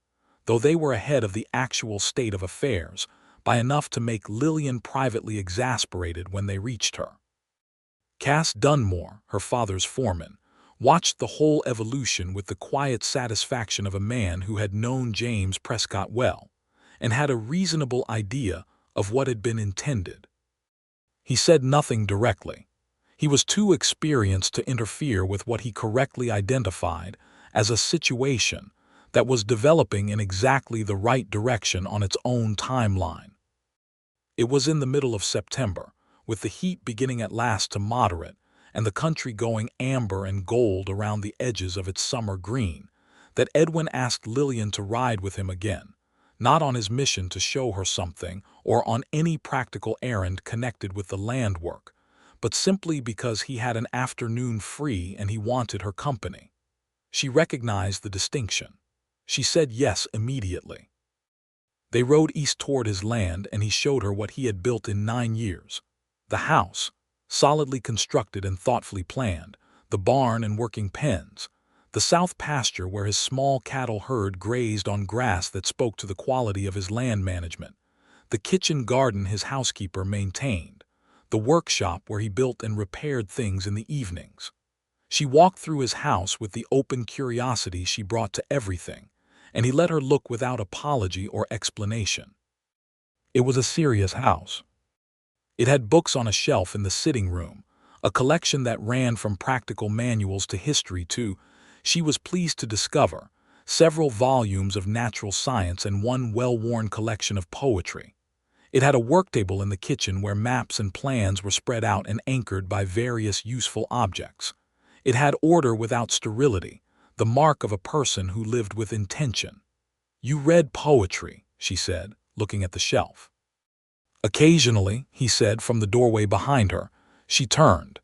though they were ahead of the actual state of affairs by enough to make Lillian privately exasperated when they reached her. Cass Dunmore, her father's foreman, watched the whole evolution with the quiet satisfaction of a man who had known James Prescott well and had a reasonable idea of what had been intended. He said nothing directly. He was too experienced to interfere with what he correctly identified as a situation that was developing in exactly the right direction on its own timeline. It was in the middle of September, with the heat beginning at last to moderate and the country going amber and gold around the edges of its summer green, that Edwin asked Lillian to ride with him again, not on his mission to show her something or on any practical errand connected with the land work, but simply because he had an afternoon free and he wanted her company. She recognized the distinction. She said yes immediately. They rode east toward his land, and he showed her what he had built in 9 years. The house, solidly constructed and thoughtfully planned, the barn and working pens, the south pasture where his small cattle herd grazed on grass that spoke to the quality of his land management, the kitchen garden his housekeeper maintained, the workshop where he built and repaired things in the evenings. She walked through his house with the open curiosity she brought to everything, and he let her look without apology or explanation. It was a serious house. It had books on a shelf in the sitting room, a collection that ran from practical manuals to history to, she was pleased to discover, several volumes of natural science and one well-worn collection of poetry. It had a worktable in the kitchen where maps and plans were spread out and anchored by various useful objects. It had order without sterility, the mark of a person who lived with intention. "You read poetry," she said, looking at the shelf. "Occasionally," he said from the doorway behind her. She turned.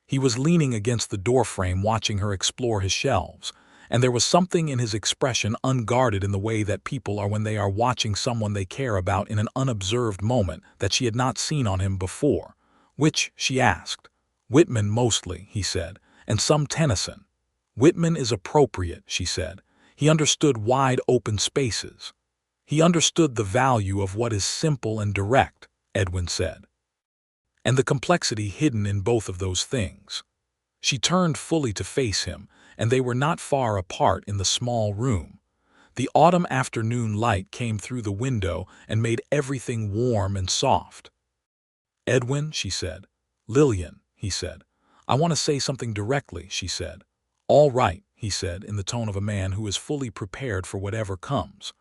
He was leaning against the doorframe watching her explore his shelves, and there was something in his expression unguarded in the way that people are when they are watching someone they care about in an unobserved moment that she had not seen on him before. "Which?" she asked. "Whitman mostly," he said, "and some Tennyson." "Whitman is appropriate," she said. He understood wide open spaces. He understood the value of what is simple and direct, Edwin said, and the complexity hidden in both of those things. She turned fully to face him, and they were not far apart in the small room. The autumn afternoon light came through the window and made everything warm and soft. "Edwin," she said. "Lillian," he said. "I want to say something directly," she said. "All right," he said in the tone of a man who is fully prepared for whatever comes.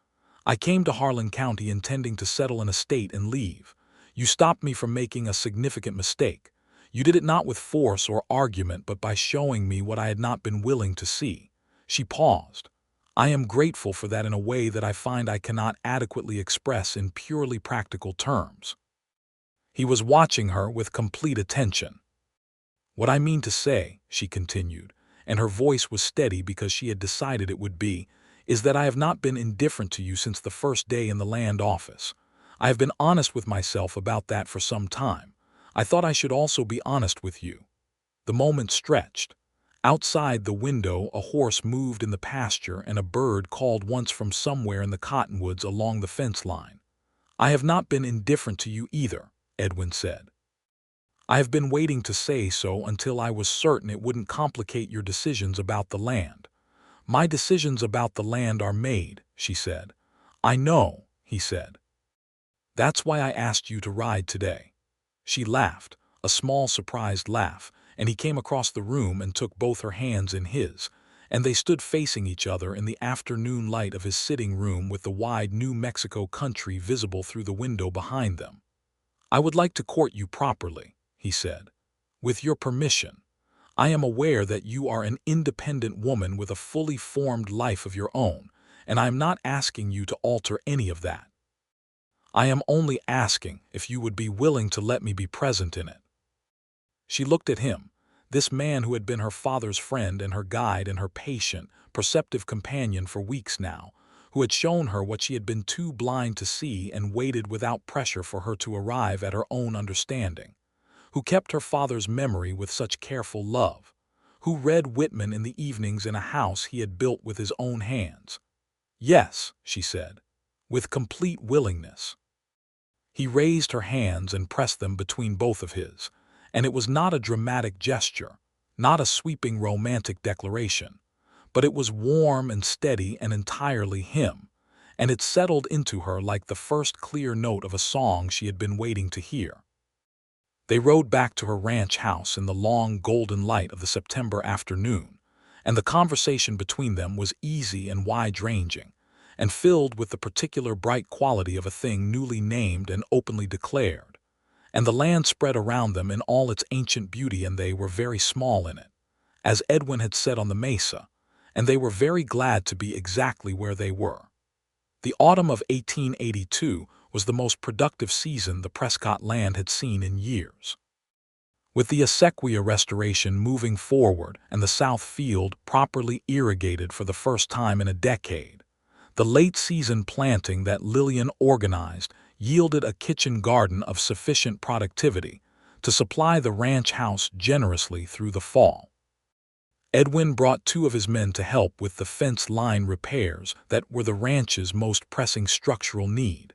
"I came to Harlan County intending to settle an estate and leave. You stopped me from making a significant mistake. You did it not with force or argument, but by showing me what I had not been willing to see." She paused. "I am grateful for that in a way that I find I cannot adequately express in purely practical terms." He was watching her with complete attention. "What I mean to say," she continued, and her voice was steady because she had decided it would be, "is that I have not been indifferent to you since the first day in the land office. I have been honest with myself about that for some time. I thought I should also be honest with you." The moment stretched. Outside the window a horse moved in the pasture and a bird called once from somewhere in the cottonwoods along the fence line. "I have not been indifferent to you either," Edwin said. "I have been waiting to say so until I was certain it wouldn't complicate your decisions about the land." "My decisions about the land are made," she said. "I know," he said. "That's why I asked you to ride today." She laughed, a small surprised laugh, and he came across the room and took both her hands in his, and they stood facing each other in the afternoon light of his sitting room with the wide New Mexico country visible through the window behind them. "I would like to court you properly," he said. "With your permission. I am aware that you are an independent woman with a fully formed life of your own, and I am not asking you to alter any of that. I am only asking if you would be willing to let me be present in it." She looked at him, this man who had been her father's friend and her guide and her patient, perceptive companion for weeks now, who had shown her what she had been too blind to see and waited without pressure for her to arrive at her own understanding, who kept her father's memory with such careful love, who read Whitman in the evenings in a house he had built with his own hands. "Yes," she said, with complete willingness. He raised her hands and pressed them between both of his, and it was not a dramatic gesture, not a sweeping romantic declaration, but it was warm and steady and entirely him, and it settled into her like the first clear note of a song she had been waiting to hear. They rode back to her ranch house in the long golden light of the September afternoon, and the conversation between them was easy and wide-ranging, and filled with the particular bright quality of a thing newly named and openly declared. And the land spread around them in all its ancient beauty, and they were very small in it, as Edwin had said on the mesa, and they were very glad to be exactly where they were. The autumn of 1882 was the most productive season the Prescott land had seen in years. With the acequia restoration moving forward and the south field properly irrigated for the first time in a decade, the late-season planting that Lillian organized yielded a kitchen garden of sufficient productivity to supply the ranch house generously through the fall. Edwin brought 2 of his men to help with the fence line repairs that were the ranch's most pressing structural need,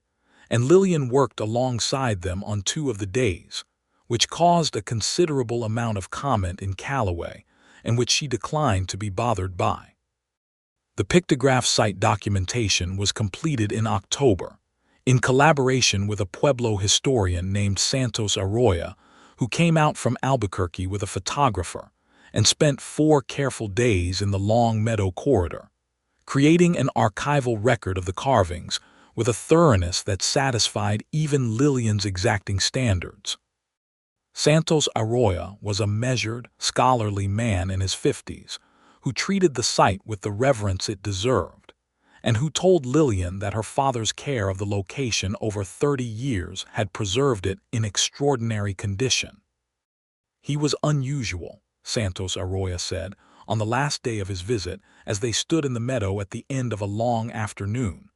and Lillian worked alongside them on 2 of the days, which caused a considerable amount of comment in Callaway and which she declined to be bothered by. The pictograph site documentation was completed in October, in collaboration with a Pueblo historian named Santos Arroyo, who came out from Albuquerque with a photographer and spent 4 careful days in the long meadow corridor, creating an archival record of the carvings with a thoroughness that satisfied even Lillian's exacting standards. Santos Arroyo was a measured, scholarly man in his 50s, who treated the site with the reverence it deserved, and who told Lillian that her father's care of the location over 30 years had preserved it in extraordinary condition. "He was unusual," Santos Arroyo said, on the last day of his visit as they stood in the meadow at the end of a long afternoon.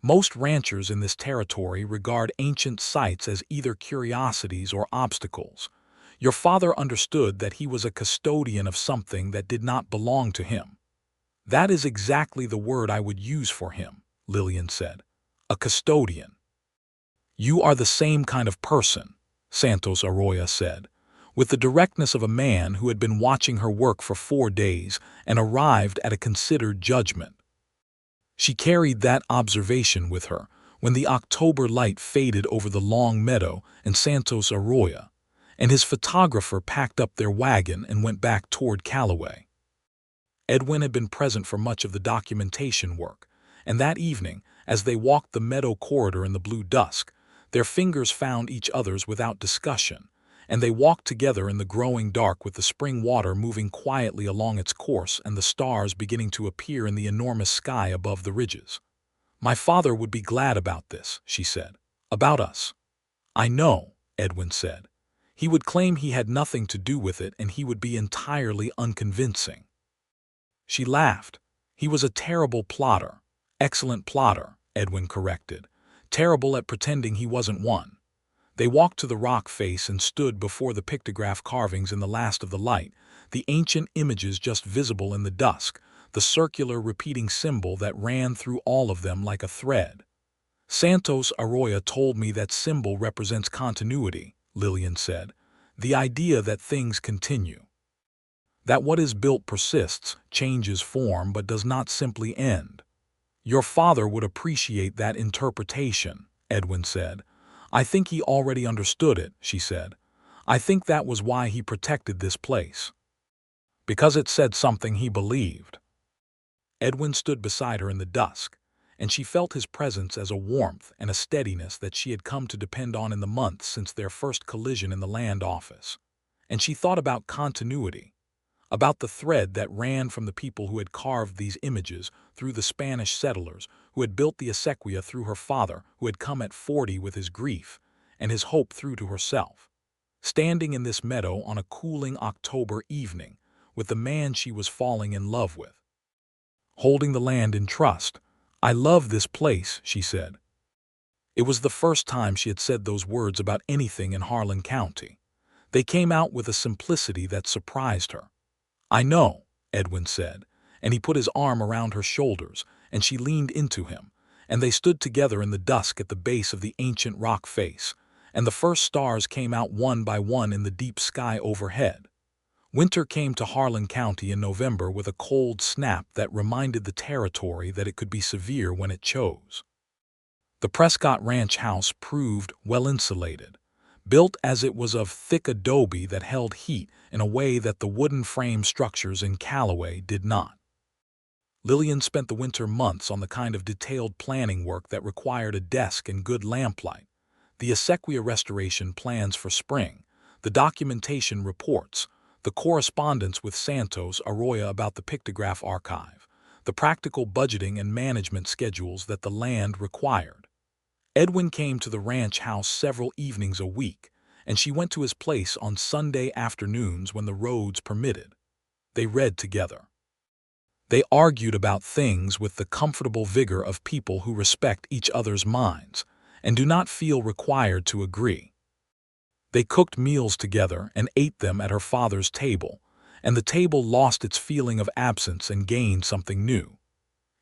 "Most ranchers in this territory regard ancient sites as either curiosities or obstacles. Your father understood that he was a custodian of something that did not belong to him." "That is exactly the word I would use for him," Lillian said. a custodian. "You are the same kind of person," Santos Arroyo said, with the directness of a man who had been watching her work for 4 days and arrived at a considered judgment. She carried that observation with her when the October light faded over the long meadow and Santos Arroyo, and his photographer packed up their wagon and went back toward Callaway. Edwin had been present for much of the documentation work, and that evening, as they walked the meadow corridor in the blue dusk, their fingers found each other's without discussion, and they walked together in the growing dark with the spring water moving quietly along its course and the stars beginning to appear in the enormous sky above the ridges. "My father would be glad about this," she said. "About us." "I know," Edwin said. "He would claim he had nothing to do with it and he would be entirely unconvincing." She laughed. "He was a terrible plotter." "Excellent plotter," Edwin corrected. "Terrible at pretending he wasn't one." They walked to the rock face and stood before the pictograph carvings in the last of the light, the ancient images just visible in the dusk, the circular repeating symbol that ran through all of them like a thread. "Santos Arroyo told me that symbol represents continuity," Lillian said. "The idea that things continue. That what is built persists, changes form, but does not simply end." "Your father would appreciate that interpretation," Edwin said. "I think he already understood it," she said. "I think that was why he protected this place. Because it said something he believed." Edwin stood beside her in the dusk, and she felt his presence as a warmth and a steadiness that she had come to depend on in the months since their first collision in the land office. And she thought about continuity, about the thread that ran from the people who had carved these images through the Spanish settlers who had built the acequia, through her father who had come at 40 with his grief and his hope, through to herself, standing in this meadow on a cooling October evening with the man she was falling in love with, holding the land in trust. "I love this place," she said. It was the first time she had said those words about anything in Harlan County. They came out with a simplicity that surprised her. "I know," Edwin said, and he put his arm around her shoulders, and she leaned into him, and they stood together in the dusk at the base of the ancient rock face, and the first stars came out one by one in the deep sky overhead. Winter came to Harlan County in November with a cold snap that reminded the territory that it could be severe when it chose. The Prescott Ranch house proved well insulated, built as it was of thick adobe that held heat in a way that the wooden frame structures in Callaway did not. Lillian spent the winter months on the kind of detailed planning work that required a desk and good lamplight, the acequia restoration plans for spring, the documentation reports, the correspondence with Santos Arroyo about the pictograph archive, the practical budgeting and management schedules that the land required. Edwin came to the ranch house several evenings a week, and she went to his place on Sunday afternoons when the roads permitted. They read together. They argued about things with the comfortable vigor of people who respect each other's minds and do not feel required to agree. They cooked meals together and ate them at her father's table, and the table lost its feeling of absence and gained something new.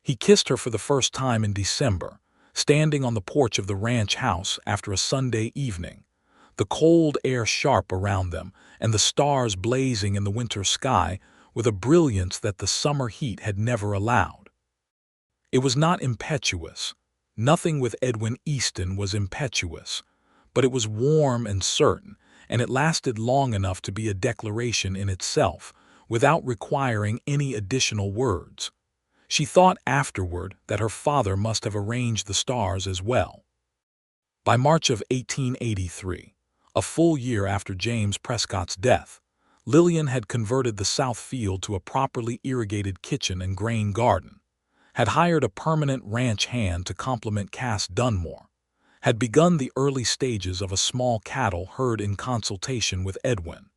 He kissed her for the first time in December, standing on the porch of the ranch house after a Sunday evening, the cold air sharp around them and the stars blazing in the winter sky with a brilliance that the summer heat had never allowed. It was not impetuous. Nothing with Edwin Easton was impetuous, but it was warm and certain, and it lasted long enough to be a declaration in itself, without requiring any additional words. She thought afterward that her father must have arranged the stars as well. By March of 1883, a full year after James Prescott's death, Lillian had converted the south field to a properly irrigated kitchen and grain garden, had hired a permanent ranch hand to complement Cass Dunmore, had begun the early stages of a small cattle herd in consultation with Edwin,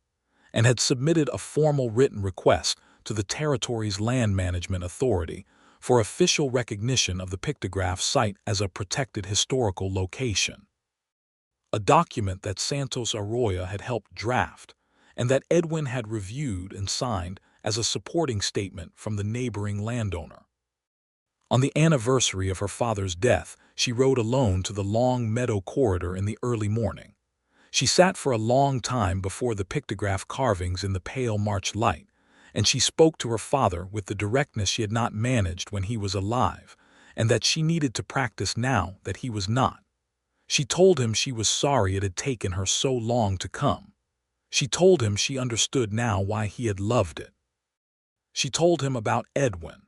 and had submitted a formal written request to the territory's land management authority for official recognition of the pictograph site as a protected historical location. A document that Santos Arroyo had helped draft and that Edwin had reviewed and signed as a supporting statement from the neighboring landowner. On the anniversary of her father's death, she rode alone to the long meadow corridor in the early morning. She sat for a long time before the pictograph carvings in the pale March light, and she spoke to her father with the directness she had not managed when he was alive, and that she needed to practice now that he was not. She told him she was sorry it had taken her so long to come. She told him she understood now why he had loved it. She told him about Edwin,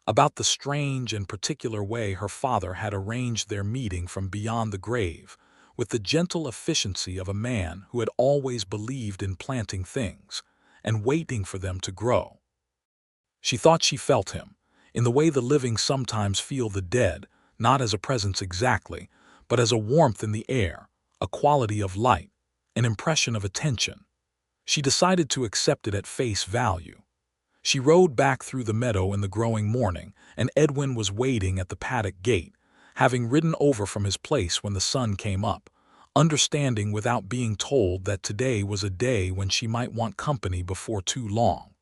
about the strange and particular way her father had arranged their meeting from beyond the grave, with the gentle efficiency of a man who had always believed in planting things and waiting for them to grow. She thought she felt him, in the way the living sometimes feel the dead, not as a presence exactly, but as a warmth in the air, a quality of light, an impression of attention. She decided to accept it at face value. She rode back through the meadow in the growing morning, and Edwin was waiting at the paddock gate, having ridden over from his place when the sun came up, understanding without being told that today was a day when she might want company before too long.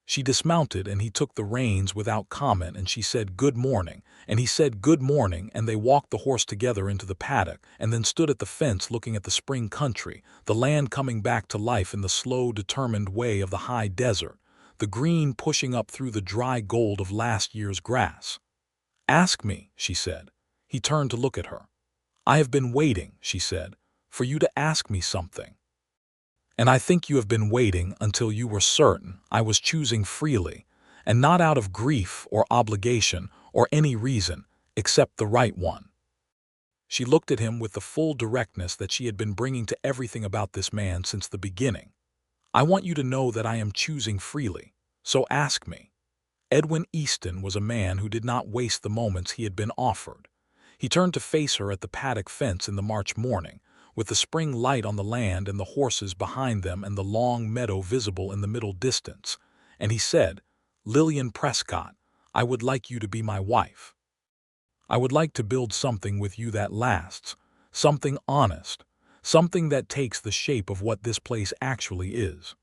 She dismounted and he took the reins without comment, and she said good morning, and he said good morning, and they walked the horse together into the paddock and then stood at the fence looking at the spring country, the land coming back to life in the slow, determined way of the high desert, the green pushing up through the dry gold of last year's grass. "Ask me," she said. He turned to look at her. "I have been waiting," she said, "for you to ask me something. And I think you have been waiting until you were certain I was choosing freely, and not out of grief or obligation or any reason except the right one." She looked at him with the full directness that she had been bringing to everything about this man since the beginning. "I want you to know that I am choosing freely, so ask me." Edwin Easton was a man who did not waste the moments he had been offered. He turned to face her at the paddock fence in the March morning, with the spring light on the land and the horses behind them and the long meadow visible in the middle distance, and he said, "Lillian Prescott, I would like you to be my wife. I would like to build something with you that lasts, something honest, something that takes the shape of what this place actually is."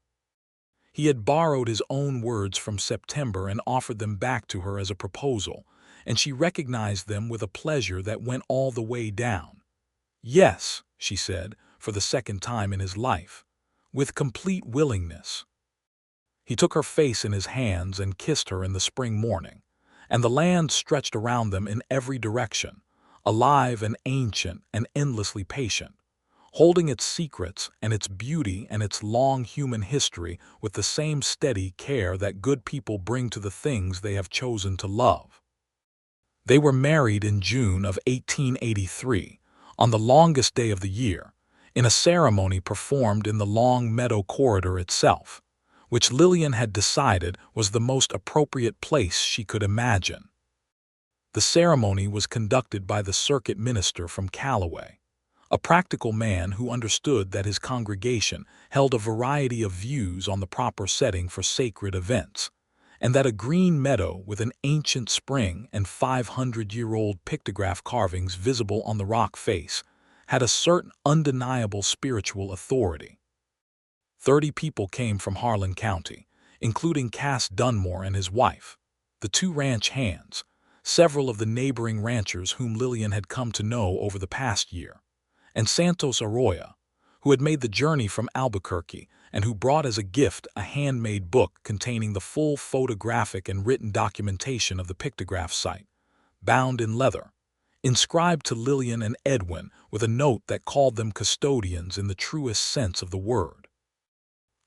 He had borrowed his own words from September and offered them back to her as a proposal, and she recognized them with a pleasure that went all the way down. "Yes," she said, for the second time in his life, with complete willingness. He took her face in his hands and kissed her in the spring morning, and the land stretched around them in every direction, alive and ancient and endlessly patient, holding its secrets and its beauty and its long human history with the same steady care that good people bring to the things they have chosen to love. They were married in June of 1883, on the longest day of the year, in a ceremony performed in the long meadow corridor itself, which Lillian had decided was the most appropriate place she could imagine. The ceremony was conducted by the circuit minister from Callaway, a practical man who understood that his congregation held a variety of views on the proper setting for sacred events, and that a green meadow with an ancient spring and 500-year-old pictograph carvings visible on the rock face had a certain undeniable spiritual authority. 30 people came from Harlan County, including Cass Dunmore and his wife, the 2 ranch hands, several of the neighboring ranchers whom Lillian had come to know over the past year, and Santos Arroyo, who had made the journey from Albuquerque and who brought as a gift a handmade book containing the full photographic and written documentation of the pictograph site, bound in leather, inscribed to Lillian and Edwin with a note that called them custodians in the truest sense of the word.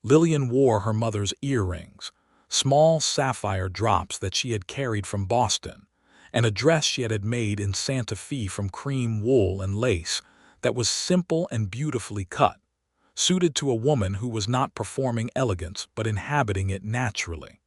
Lillian wore her mother's earrings, small sapphire drops that she had carried from Boston, and a dress she had made in Santa Fe from cream wool and lace that was simple and beautifully cut, suited to a woman who was not performing elegance but inhabiting it naturally.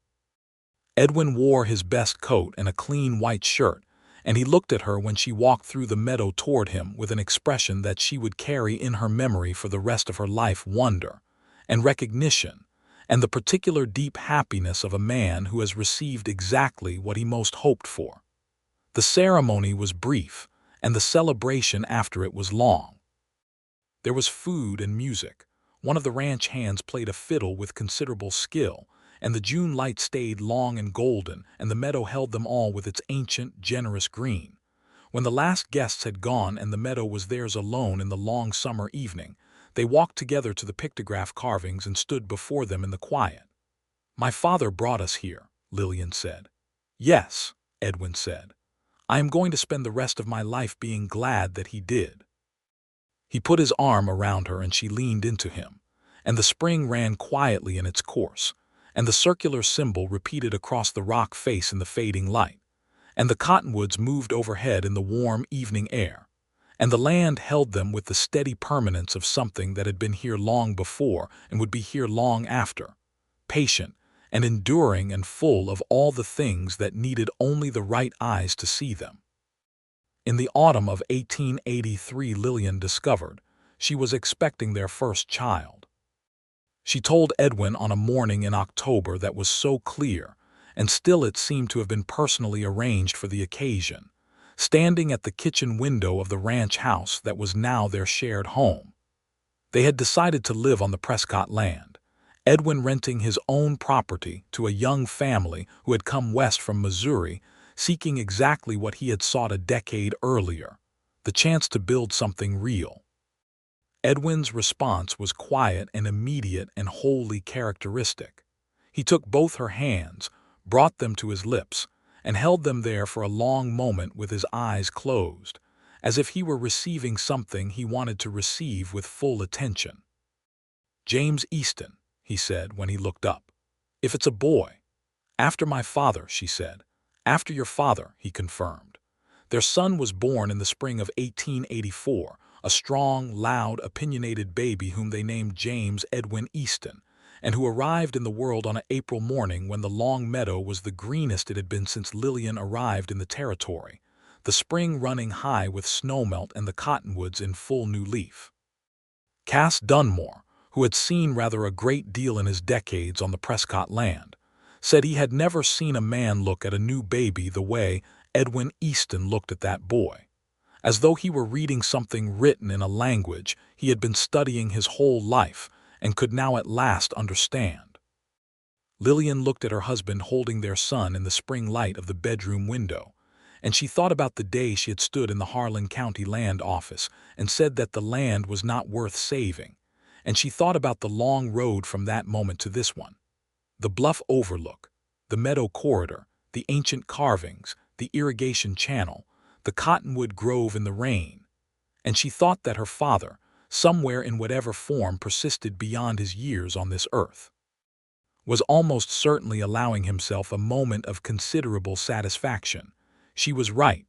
Edwin wore his best coat and a clean white shirt, and he looked at her when she walked through the meadow toward him with an expression that she would carry in her memory for the rest of her life: wonder and recognition, and the particular deep happiness of a man who has received exactly what he most hoped for. The ceremony was brief, and the celebration after it was long. There was food and music. One of the ranch hands played a fiddle with considerable skill, and the June light stayed long and golden, and the meadow held them all with its ancient, generous green. When the last guests had gone and the meadow was theirs alone in the long summer evening, they walked together to the pictograph carvings and stood before them in the quiet. "My father brought us here," Lillian said. "Yes," Edwin said. "I am going to spend the rest of my life being glad that he did." He put his arm around her and she leaned into him, and the spring ran quietly in its course, and the circular symbol repeated across the rock face in the fading light, and the cottonwoods moved overhead in the warm evening air, and the land held them with the steady permanence of something that had been here long before and would be here long after, patient and enduring and full of all the things that needed only the right eyes to see them. In the autumn of 1883, Lillian discovered she was expecting their first child. She told Edwin on a morning in October that was so clear, and still it seemed to have been personally arranged for the occasion, standing at the kitchen window of the ranch house that was now their shared home. They had decided to live on the Prescott land, Edwin renting his own property to a young family who had come west from Missouri, seeking exactly what he had sought a decade earlier, the chance to build something real. Edwin's response was quiet and immediate and wholly characteristic. He took both her hands, brought them to his lips, and held them there for a long moment with his eyes closed, as if he were receiving something he wanted to receive with full attention. "James Easton," he said when he looked up. "If it's a boy." "After my father," she said. "After your father," he confirmed. Their son was born in the spring of 1884, a strong, loud, opinionated baby whom they named James Edwin Easton, and who arrived in the world on an April morning when the long meadow was the greenest it had been since Lillian arrived in the territory, the spring running high with snowmelt and the cottonwoods in full new leaf. Cass Dunmore, who had seen rather a great deal in his decades on the Prescott land, said he had never seen a man look at a new baby the way Edwin Easton looked at that boy, as though he were reading something written in a language he had been studying his whole life and could now at last understand. Lillian looked at her husband holding their son in the spring light of the bedroom window, and she thought about the day she had stood in the Harlan County Land Office and said that the land was not worth saving, and she thought about the long road from that moment to this one. The bluff overlook, the meadow corridor, the ancient carvings, the irrigation channel, the cottonwood grove in the rain, and she thought that her father, somewhere in whatever form persisted beyond his years on this earth, was almost certainly allowing himself a moment of considerable satisfaction. She was right.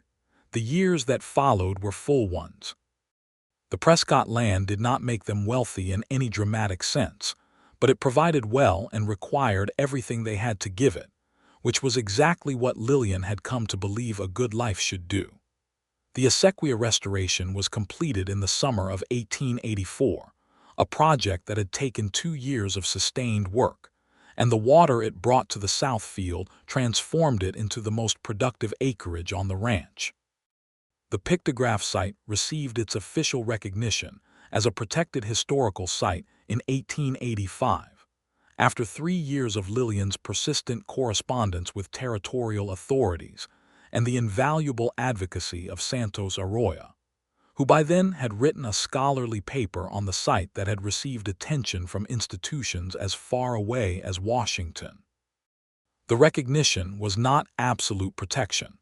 The years that followed were full ones. The Prescott land did not make them wealthy in any dramatic sense, but it provided well and required everything they had to give it, which was exactly what Lillian had come to believe a good life should do. The acequia restoration was completed in the summer of 1884, a project that had taken 2 years of sustained work, and the water it brought to the south field transformed it into the most productive acreage on the ranch. The pictograph site received its official recognition as a protected historical site in 1885, after 3 years of Lillian's persistent correspondence with territorial authorities and the invaluable advocacy of Santos Arroyo, who by then had written a scholarly paper on the site that had received attention from institutions as far away as Washington. The recognition was not absolute protection.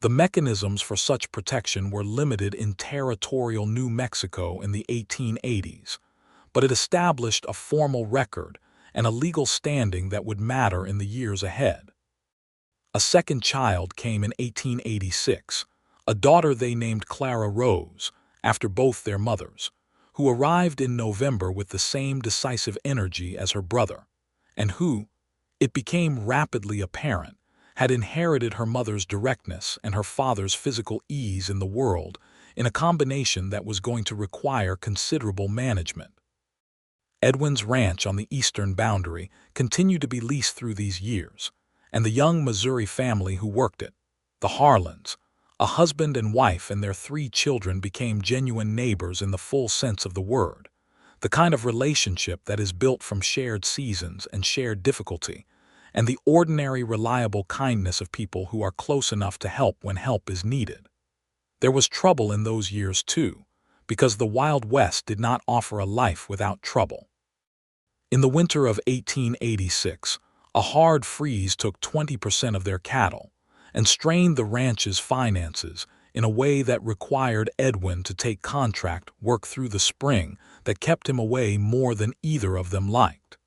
The mechanisms for such protection were limited in territorial New Mexico in the 1880s, but it established a formal record and a legal standing that would matter in the years ahead. A second child came in 1886, a daughter they named Clara Rose, after both their mothers, who arrived in November with the same decisive energy as her brother, and who, it became rapidly apparent, had inherited her mother's directness and her father's physical ease in the world in a combination that was going to require considerable management. Edwin's ranch on the eastern boundary continued to be leased through these years, and the young Missouri family who worked it, the Harlans, a husband and wife and their 3 children, became genuine neighbors in the full sense of the word, the kind of relationship that is built from shared seasons and shared difficulty, and the ordinary, reliable kindness of people who are close enough to help when help is needed. There was trouble in those years too, because the Wild West did not offer a life without trouble. In the winter of 1886, a hard freeze took 20% of their cattle and strained the ranch's finances in a way that required Edwin to take contract work through the spring that kept him away more than either of them liked.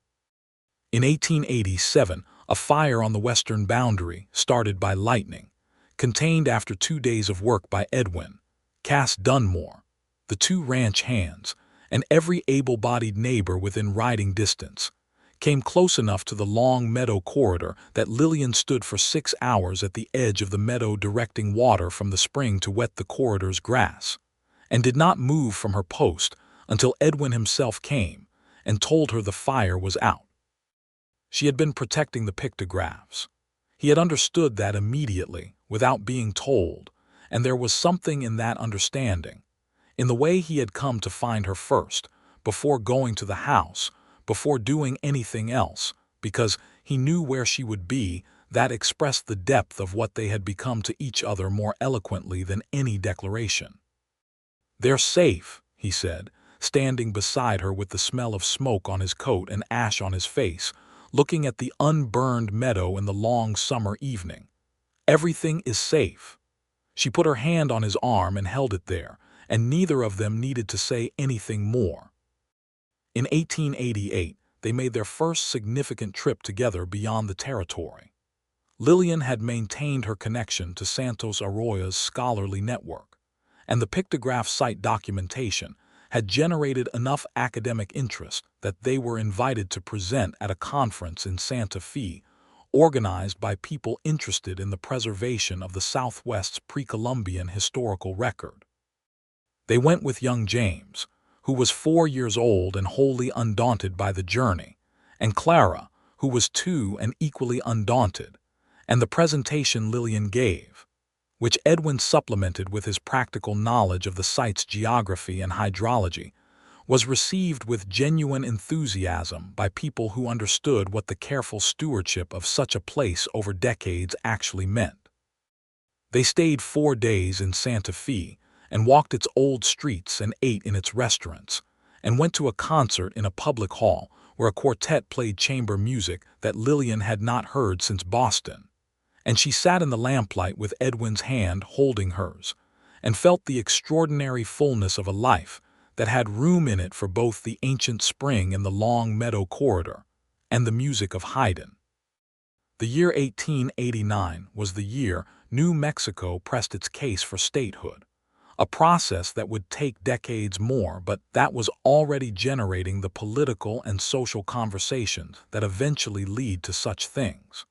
In 1887, a fire on the western boundary, started by lightning, contained after 2 days of work by Edwin, Cass Dunmore, the two ranch hands, and every able-bodied neighbor within riding distance, came close enough to the long meadow corridor that Lillian stood for 6 hours at the edge of the meadow directing water from the spring to wet the corridor's grass, and did not move from her post until Edwin himself came and told her the fire was out. She had been protecting the pictographs. He had understood that immediately, without being told, and there was something in that understanding, in the way he had come to find her first, before going to the house, before doing anything else, because he knew where she would be, that expressed the depth of what they had become to each other more eloquently than any declaration. "They're safe," he said, standing beside her with the smell of smoke on his coat and ash on his face, looking at the unburned meadow in the long summer evening. "Everything is safe." She put her hand on his arm and held it there, and neither of them needed to say anything more. In 1888, they made their first significant trip together beyond the territory. Lillian had maintained her connection to Santos Arroyo's scholarly network, and the pictograph site documentation had generated enough academic interest that they were invited to present at a conference in Santa Fe, organized by people interested in the preservation of the Southwest's pre-Columbian historical record. They went with young James, who was 4 years old and wholly undaunted by the journey, and Clara, who was 2 and equally undaunted, and the presentation Lillian gave, which Edwin supplemented with his practical knowledge of the site's geography and hydrology, was received with genuine enthusiasm by people who understood what the careful stewardship of such a place over decades actually meant. They stayed 4 days in Santa Fe, and walked its old streets and ate in its restaurants, and went to a concert in a public hall where a quartet played chamber music that Lillian had not heard since Boston, and she sat in the lamplight with Edwin's hand holding hers, and felt the extraordinary fullness of a life that had room in it for both the ancient spring in the long meadow corridor and the music of Haydn. The year 1889 was the year New Mexico pressed its case for statehood, a process that would take decades more, but that was already generating the political and social conversations that eventually lead to such things.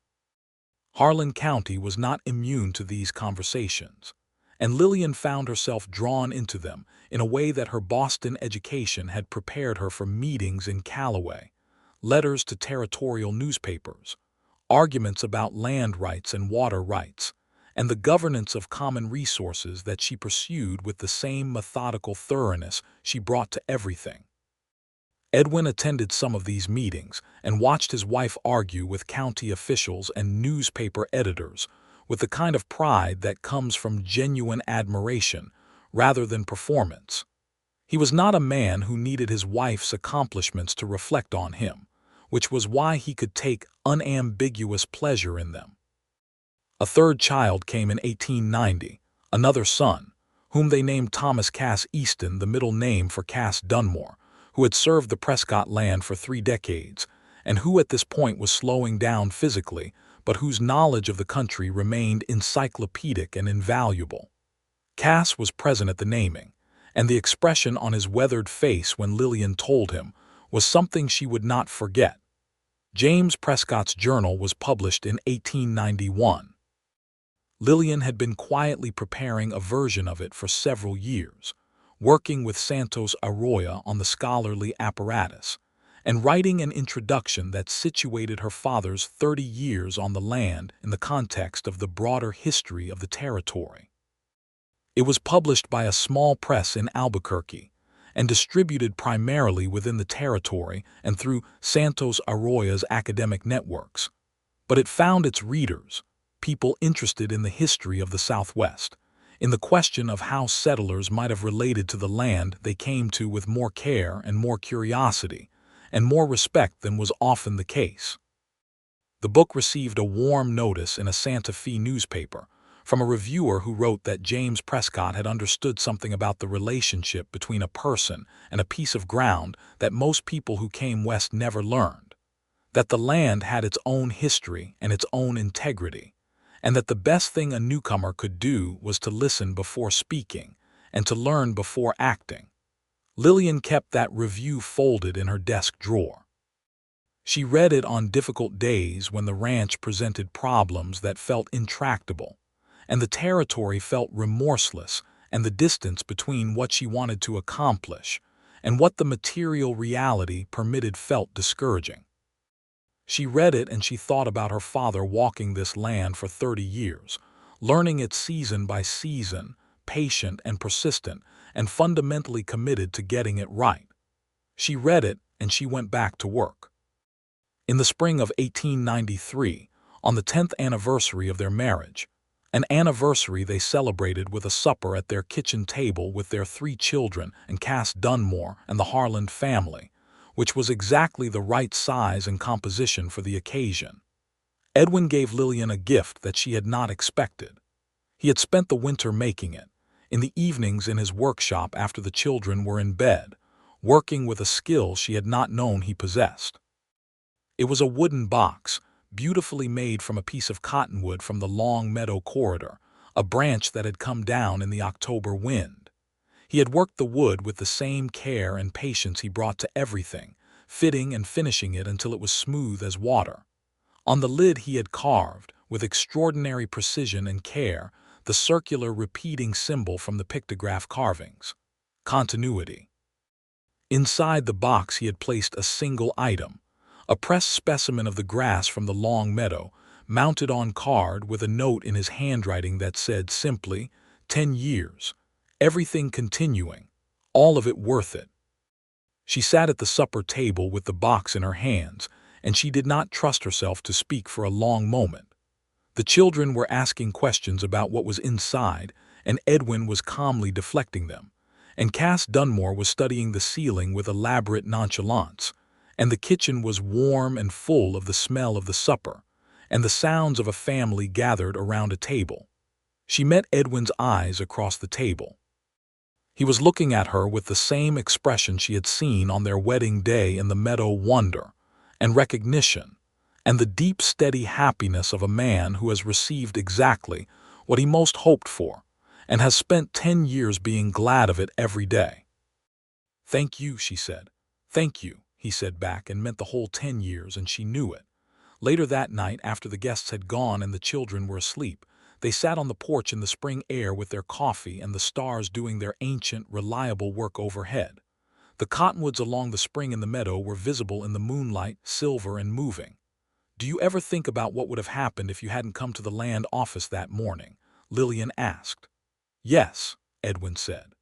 Harlan County was not immune to these conversations, and Lillian found herself drawn into them in a way that her Boston education had prepared her for meetings in Callaway, letters to territorial newspapers, arguments about land rights and water rights, and the governance of common resources that she pursued with the same methodical thoroughness she brought to everything. Edwin attended some of these meetings and watched his wife argue with county officials and newspaper editors with the kind of pride that comes from genuine admiration rather than performance. He was not a man who needed his wife's accomplishments to reflect on him, which was why he could take unambiguous pleasure in them. A third child came in 1890, another son, whom they named Thomas Cass Easton, the middle name for Cass Dunmore, who had served the Prescott land for 3 decades, and who at this point was slowing down physically, but whose knowledge of the country remained encyclopedic and invaluable. Cass was present at the naming, and the expression on his weathered face when Lillian told him was something she would not forget. James Prescott's journal was published in 1891. Lillian had been quietly preparing a version of it for several years, working with Santos Arroyo on the scholarly apparatus, and writing an introduction that situated her father's 30 years on the land in the context of the broader history of the territory. It was published by a small press in Albuquerque and distributed primarily within the territory and through Santos Arroyo's academic networks, but it found its readers, people interested in the history of the Southwest, in the question of how settlers might have related to the land they came to with more care and more curiosity, and more respect than was often the case. The book received a warm notice in a Santa Fe newspaper from a reviewer who wrote that James Prescott had understood something about the relationship between a person and a piece of ground that most people who came west never learned, that the land had its own history and its own integrity, and that the best thing a newcomer could do was to listen before speaking and to learn before acting. Lillian kept that review folded in her desk drawer. She read it on difficult days when the ranch presented problems that felt intractable, and the territory felt remorseless, and the distance between what she wanted to accomplish and what the material reality permitted felt discouraging. She read it and she thought about her father walking this land for 30 years, learning it season by season, patient and persistent, and fundamentally committed to getting it right. She read it and she went back to work. In the spring of 1893, on the 10th anniversary of their marriage, an anniversary they celebrated with a supper at their kitchen table with their 3 children and Cass Dunmore and the Harland family, which was exactly the right size and composition for the occasion. Edwin gave Lillian a gift that she had not expected. He had spent the winter making it, in the evenings in his workshop after the children were in bed, working with a skill she had not known he possessed. It was a wooden box, beautifully made from a piece of cottonwood from the long meadow corridor, a branch that had come down in the October wind. He had worked the wood with the same care and patience he brought to everything, fitting and finishing it until it was smooth as water. On the lid he had carved, with extraordinary precision and care, the circular repeating symbol from the pictograph carvings: continuity. Inside the box he had placed a single item, a pressed specimen of the grass from the long meadow, mounted on card with a note in his handwriting that said simply, 10 years, everything continuing, all of it worth it. She sat at the supper table with the box in her hands, and she did not trust herself to speak for a long moment. The children were asking questions about what was inside, and Edwin was calmly deflecting them, and Cass Dunmore was studying the ceiling with elaborate nonchalance, and the kitchen was warm and full of the smell of the supper, and the sounds of a family gathered around a table. She met Edwin's eyes across the table. He was looking at her with the same expression she had seen on their wedding day in the meadow: wonder and recognition, and the deep, steady happiness of a man who has received exactly what he most hoped for, and has spent 10 years being glad of it every day. "Thank you," she said. "Thank you," he said back, and meant the whole 10 years, and she knew it. Later that night, after the guests had gone and the children were asleep, they sat on the porch in the spring air with their coffee and the stars doing their ancient, reliable work overhead. The cottonwoods along the spring in the meadow were visible in the moonlight, silver and moving. "Do you ever think about what would have happened if you hadn't come to the land office that morning?" Lillian asked. "Yes," Edwin said.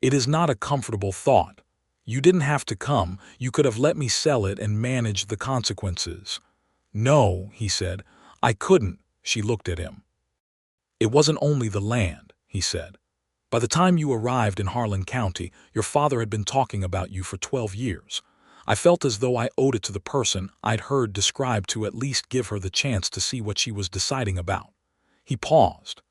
"It is not a comfortable thought. You didn't have to come, you could have let me sell it and managed the consequences." "No," he said, "I couldn't." She looked at him. "It wasn't only the land," he said. "By the time you arrived in Harlan County, your father had been talking about you for 12 years. I felt as though I owed it to the person I'd heard described to at least give her the chance to see what she was deciding about." He paused.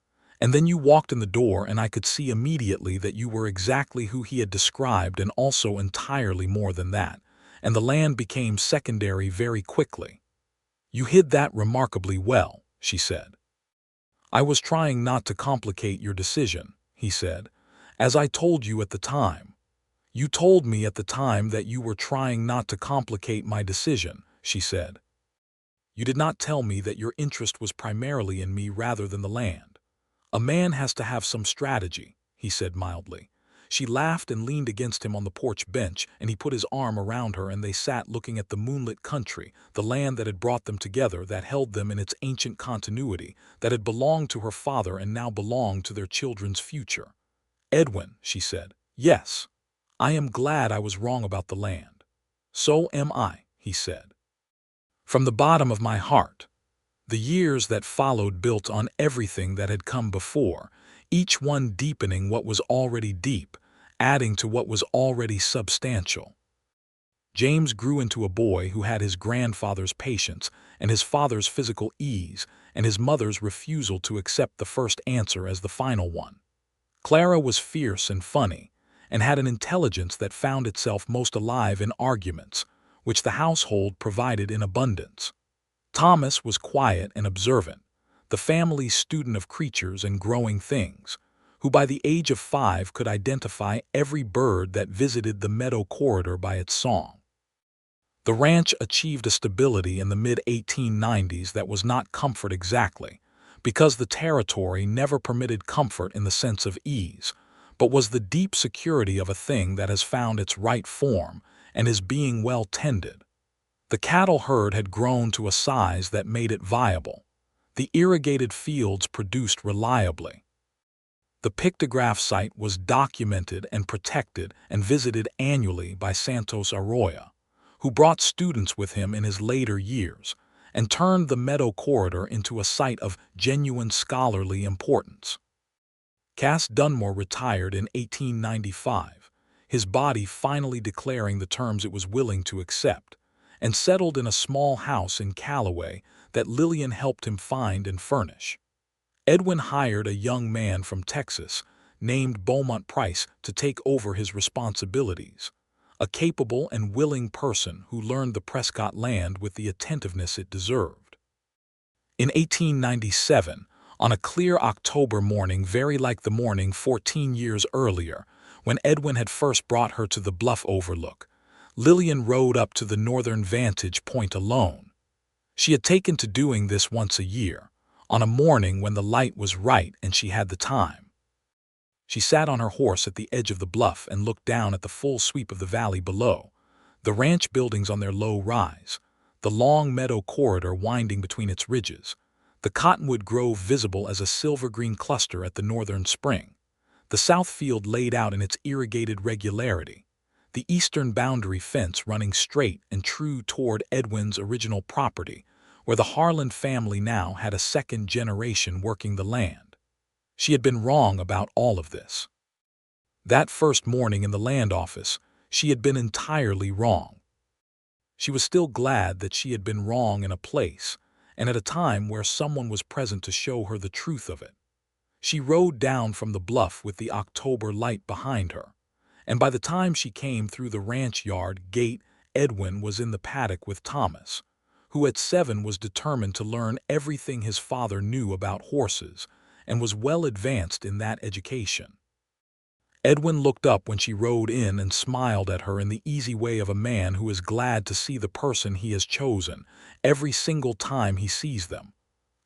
"And then you walked in the door and I could see immediately that you were exactly who he had described and also entirely more than that, and the land became secondary very quickly." "You hid that remarkably well," she said. "I was trying not to complicate your decision," he said, "as I told you at the time." "You told me at the time that you were trying not to complicate my decision," she said. "You did not tell me that your interest was primarily in me rather than the land. A man has to have some strategy," he said mildly. She laughed and leaned against him on the porch bench, and he put his arm around her and they sat looking at the moonlit country, the land that had brought them together, that held them in its ancient continuity, that had belonged to her father and now belonged to their children's future. "Edwin," she said, "yes, I am glad I was wrong about the land." "So am I," he said. "From the bottom of my heart." The years that followed built on everything that had come before, each one deepening what was already deep, adding to what was already substantial. James grew into a boy who had his grandfather's patience and his father's physical ease and his mother's refusal to accept the first answer as the final one. Clara was fierce and funny, and had an intelligence that found itself most alive in arguments, which the household provided in abundance. Thomas was quiet and observant, the family's student of creatures and growing things, who by the age of 5 could identify every bird that visited the meadow corridor by its song. The ranch achieved a stability in the mid-1890s that was not comfort exactly, because the territory never permitted comfort in the sense of ease, but was the deep security of a thing that has found its right form and is being well tended. The cattle herd had grown to a size that made it viable. The irrigated fields produced reliably. The pictograph site was documented and protected and visited annually by Santos Arroyo, who brought students with him in his later years and turned the meadow corridor into a site of genuine scholarly importance. Cass Dunmore retired in 1895, his body finally declaring the terms it was willing to accept, and settled in a small house in Callaway that Lillian helped him find and furnish. Edwin hired a young man from Texas named Beaumont Price to take over his responsibilities, a capable and willing person who learned the Prescott land with the attentiveness it deserved. In 1897, on a clear October morning very like the morning 14 years earlier, when Edwin had first brought her to the bluff overlook, Lillian rode up to the northern vantage point alone. She had taken to doing this once a year, on a morning when the light was right and she had the time. She sat on her horse at the edge of the bluff and looked down at the full sweep of the valley below, the ranch buildings on their low rise, the long meadow corridor winding between its ridges, the cottonwood grove visible as a silver-green cluster at the northern spring, the south field laid out in its irrigated regularity, the eastern boundary fence running straight and true toward Edwin's original property, where the Harlan family now had a second generation working the land. She had been wrong about all of this. That first morning in the land office, she had been entirely wrong. She was still glad that she had been wrong in a place, and at a time where someone was present to show her the truth of it. She rode down from the bluff with the October light behind her, and by the time she came through the ranch yard gate, Edwin was in the paddock with Thomas, who at 7 was determined to learn everything his father knew about horses, and was well advanced in that education. Edwin looked up when she rode in and smiled at her in the easy way of a man who is glad to see the person he has chosen every single time he sees them.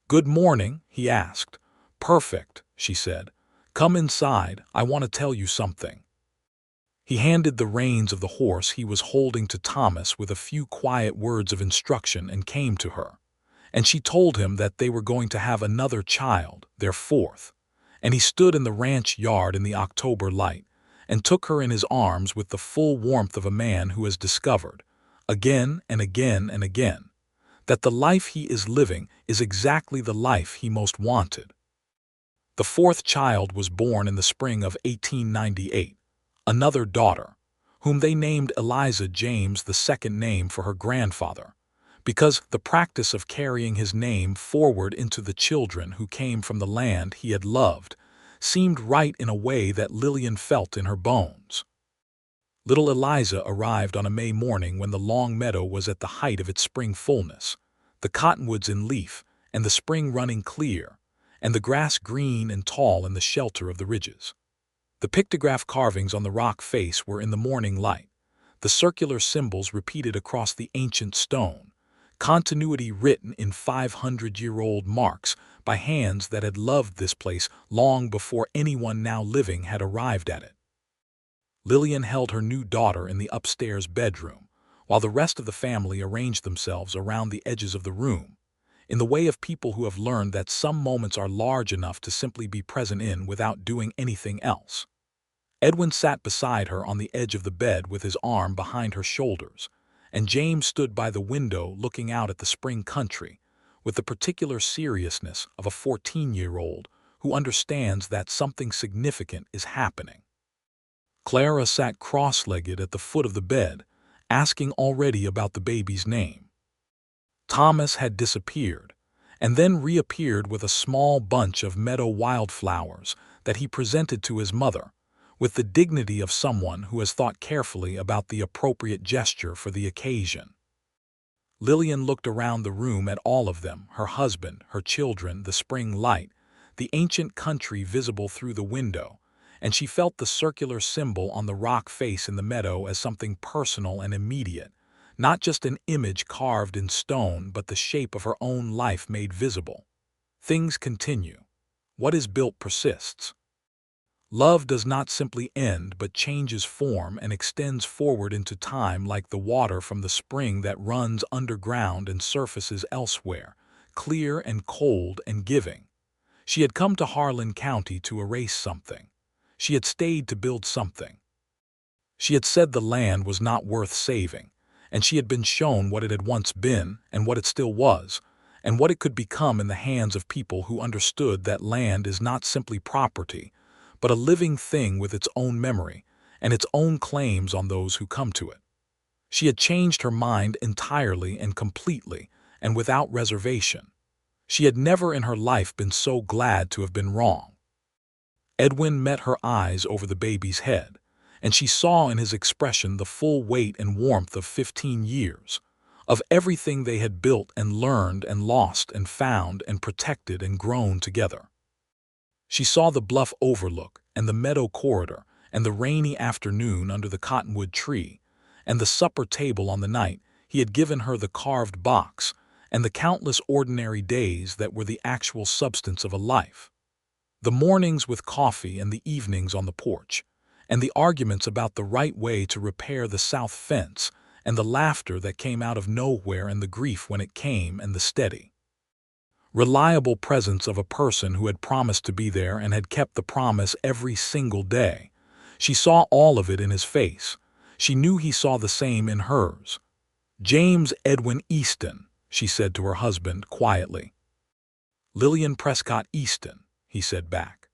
"Good morning," he asked. "Perfect," she said. "Come inside, I want to tell you something." He handed the reins of the horse he was holding to Thomas with a few quiet words of instruction and came to her. And she told him that they were going to have another child, their 4th, and he stood in the ranch yard in the October light and took her in his arms with the full warmth of a man who has discovered, again and again and again, that the life he is living is exactly the life he most wanted. The 4th child was born in the spring of 1898, another daughter, whom they named Eliza James, the second name for her grandfather, because the practice of carrying his name forward into the children who came from the land he had loved seemed right in a way that Lillian felt in her bones. Little Eliza arrived on a May morning when the long meadow was at the height of its spring fullness, the cottonwoods in leaf and the spring running clear, and the grass green and tall in the shelter of the ridges. The pictograph carvings on the rock face were in the morning light, the circular symbols repeated across the ancient stone, continuity written in 500-year-old marks by hands that had loved this place long before anyone now living had arrived at it. Lillian held her new daughter in the upstairs bedroom, while the rest of the family arranged themselves around the edges of the room, in the way of people who have learned that some moments are large enough to simply be present in without doing anything else. Edwin sat beside her on the edge of the bed with his arm behind her shoulders, and James stood by the window looking out at the spring country, with the particular seriousness of a 14-year-old who understands that something significant is happening. Clara sat cross-legged at the foot of the bed, asking already about the baby's name. Thomas had disappeared, and then reappeared with a small bunch of meadow wildflowers that he presented to his mother, with the dignity of someone who has thought carefully about the appropriate gesture for the occasion. Lillian looked around the room at all of them, her husband, her children, the spring light, the ancient country visible through the window, and she felt the circular symbol on the rock face in the meadow as something personal and immediate, not just an image carved in stone, but the shape of her own life made visible. Things continue. What is built persists. Love does not simply end but changes form and extends forward into time like the water from the spring that runs underground and surfaces elsewhere, clear and cold and giving. She had come to Harlan County to erase something. She had stayed to build something. She had said the land was not worth saving, and she had been shown what it had once been and what it still was, and what it could become in the hands of people who understood that land is not simply property, but a living thing with its own memory and its own claims on those who come to it. She had changed her mind entirely and completely and without reservation. She had never in her life been so glad to have been wrong. Edwin met her eyes over the baby's head, and she saw in his expression the full weight and warmth of 15 years, of everything they had built and learned and lost and found and protected and grown together. She saw the bluff overlook and the meadow corridor and the rainy afternoon under the cottonwood tree and the supper table on the night he had given her the carved box and the countless ordinary days that were the actual substance of a life. The mornings with coffee and the evenings on the porch, and the arguments about the right way to repair the south fence and the laughter that came out of nowhere and the grief when it came and the steady, reliable presence of a person who had promised to be there and had kept the promise every single day. She saw all of it in his face. She knew he saw the same in hers. "James Edwin Easton," she said to her husband quietly. "Lillian Prescott Easton," he said back.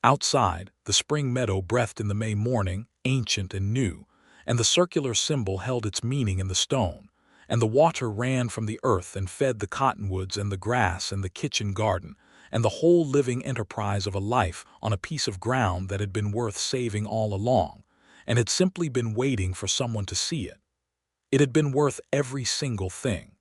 Outside, the spring meadow breathed in the May morning, ancient and new, and the circular symbol held its meaning in the stone, and the water ran from the earth and fed the cottonwoods and the grass and the kitchen garden, and the whole living enterprise of a life on a piece of ground that had been worth saving all along, and had simply been waiting for someone to see it. It had been worth every single thing.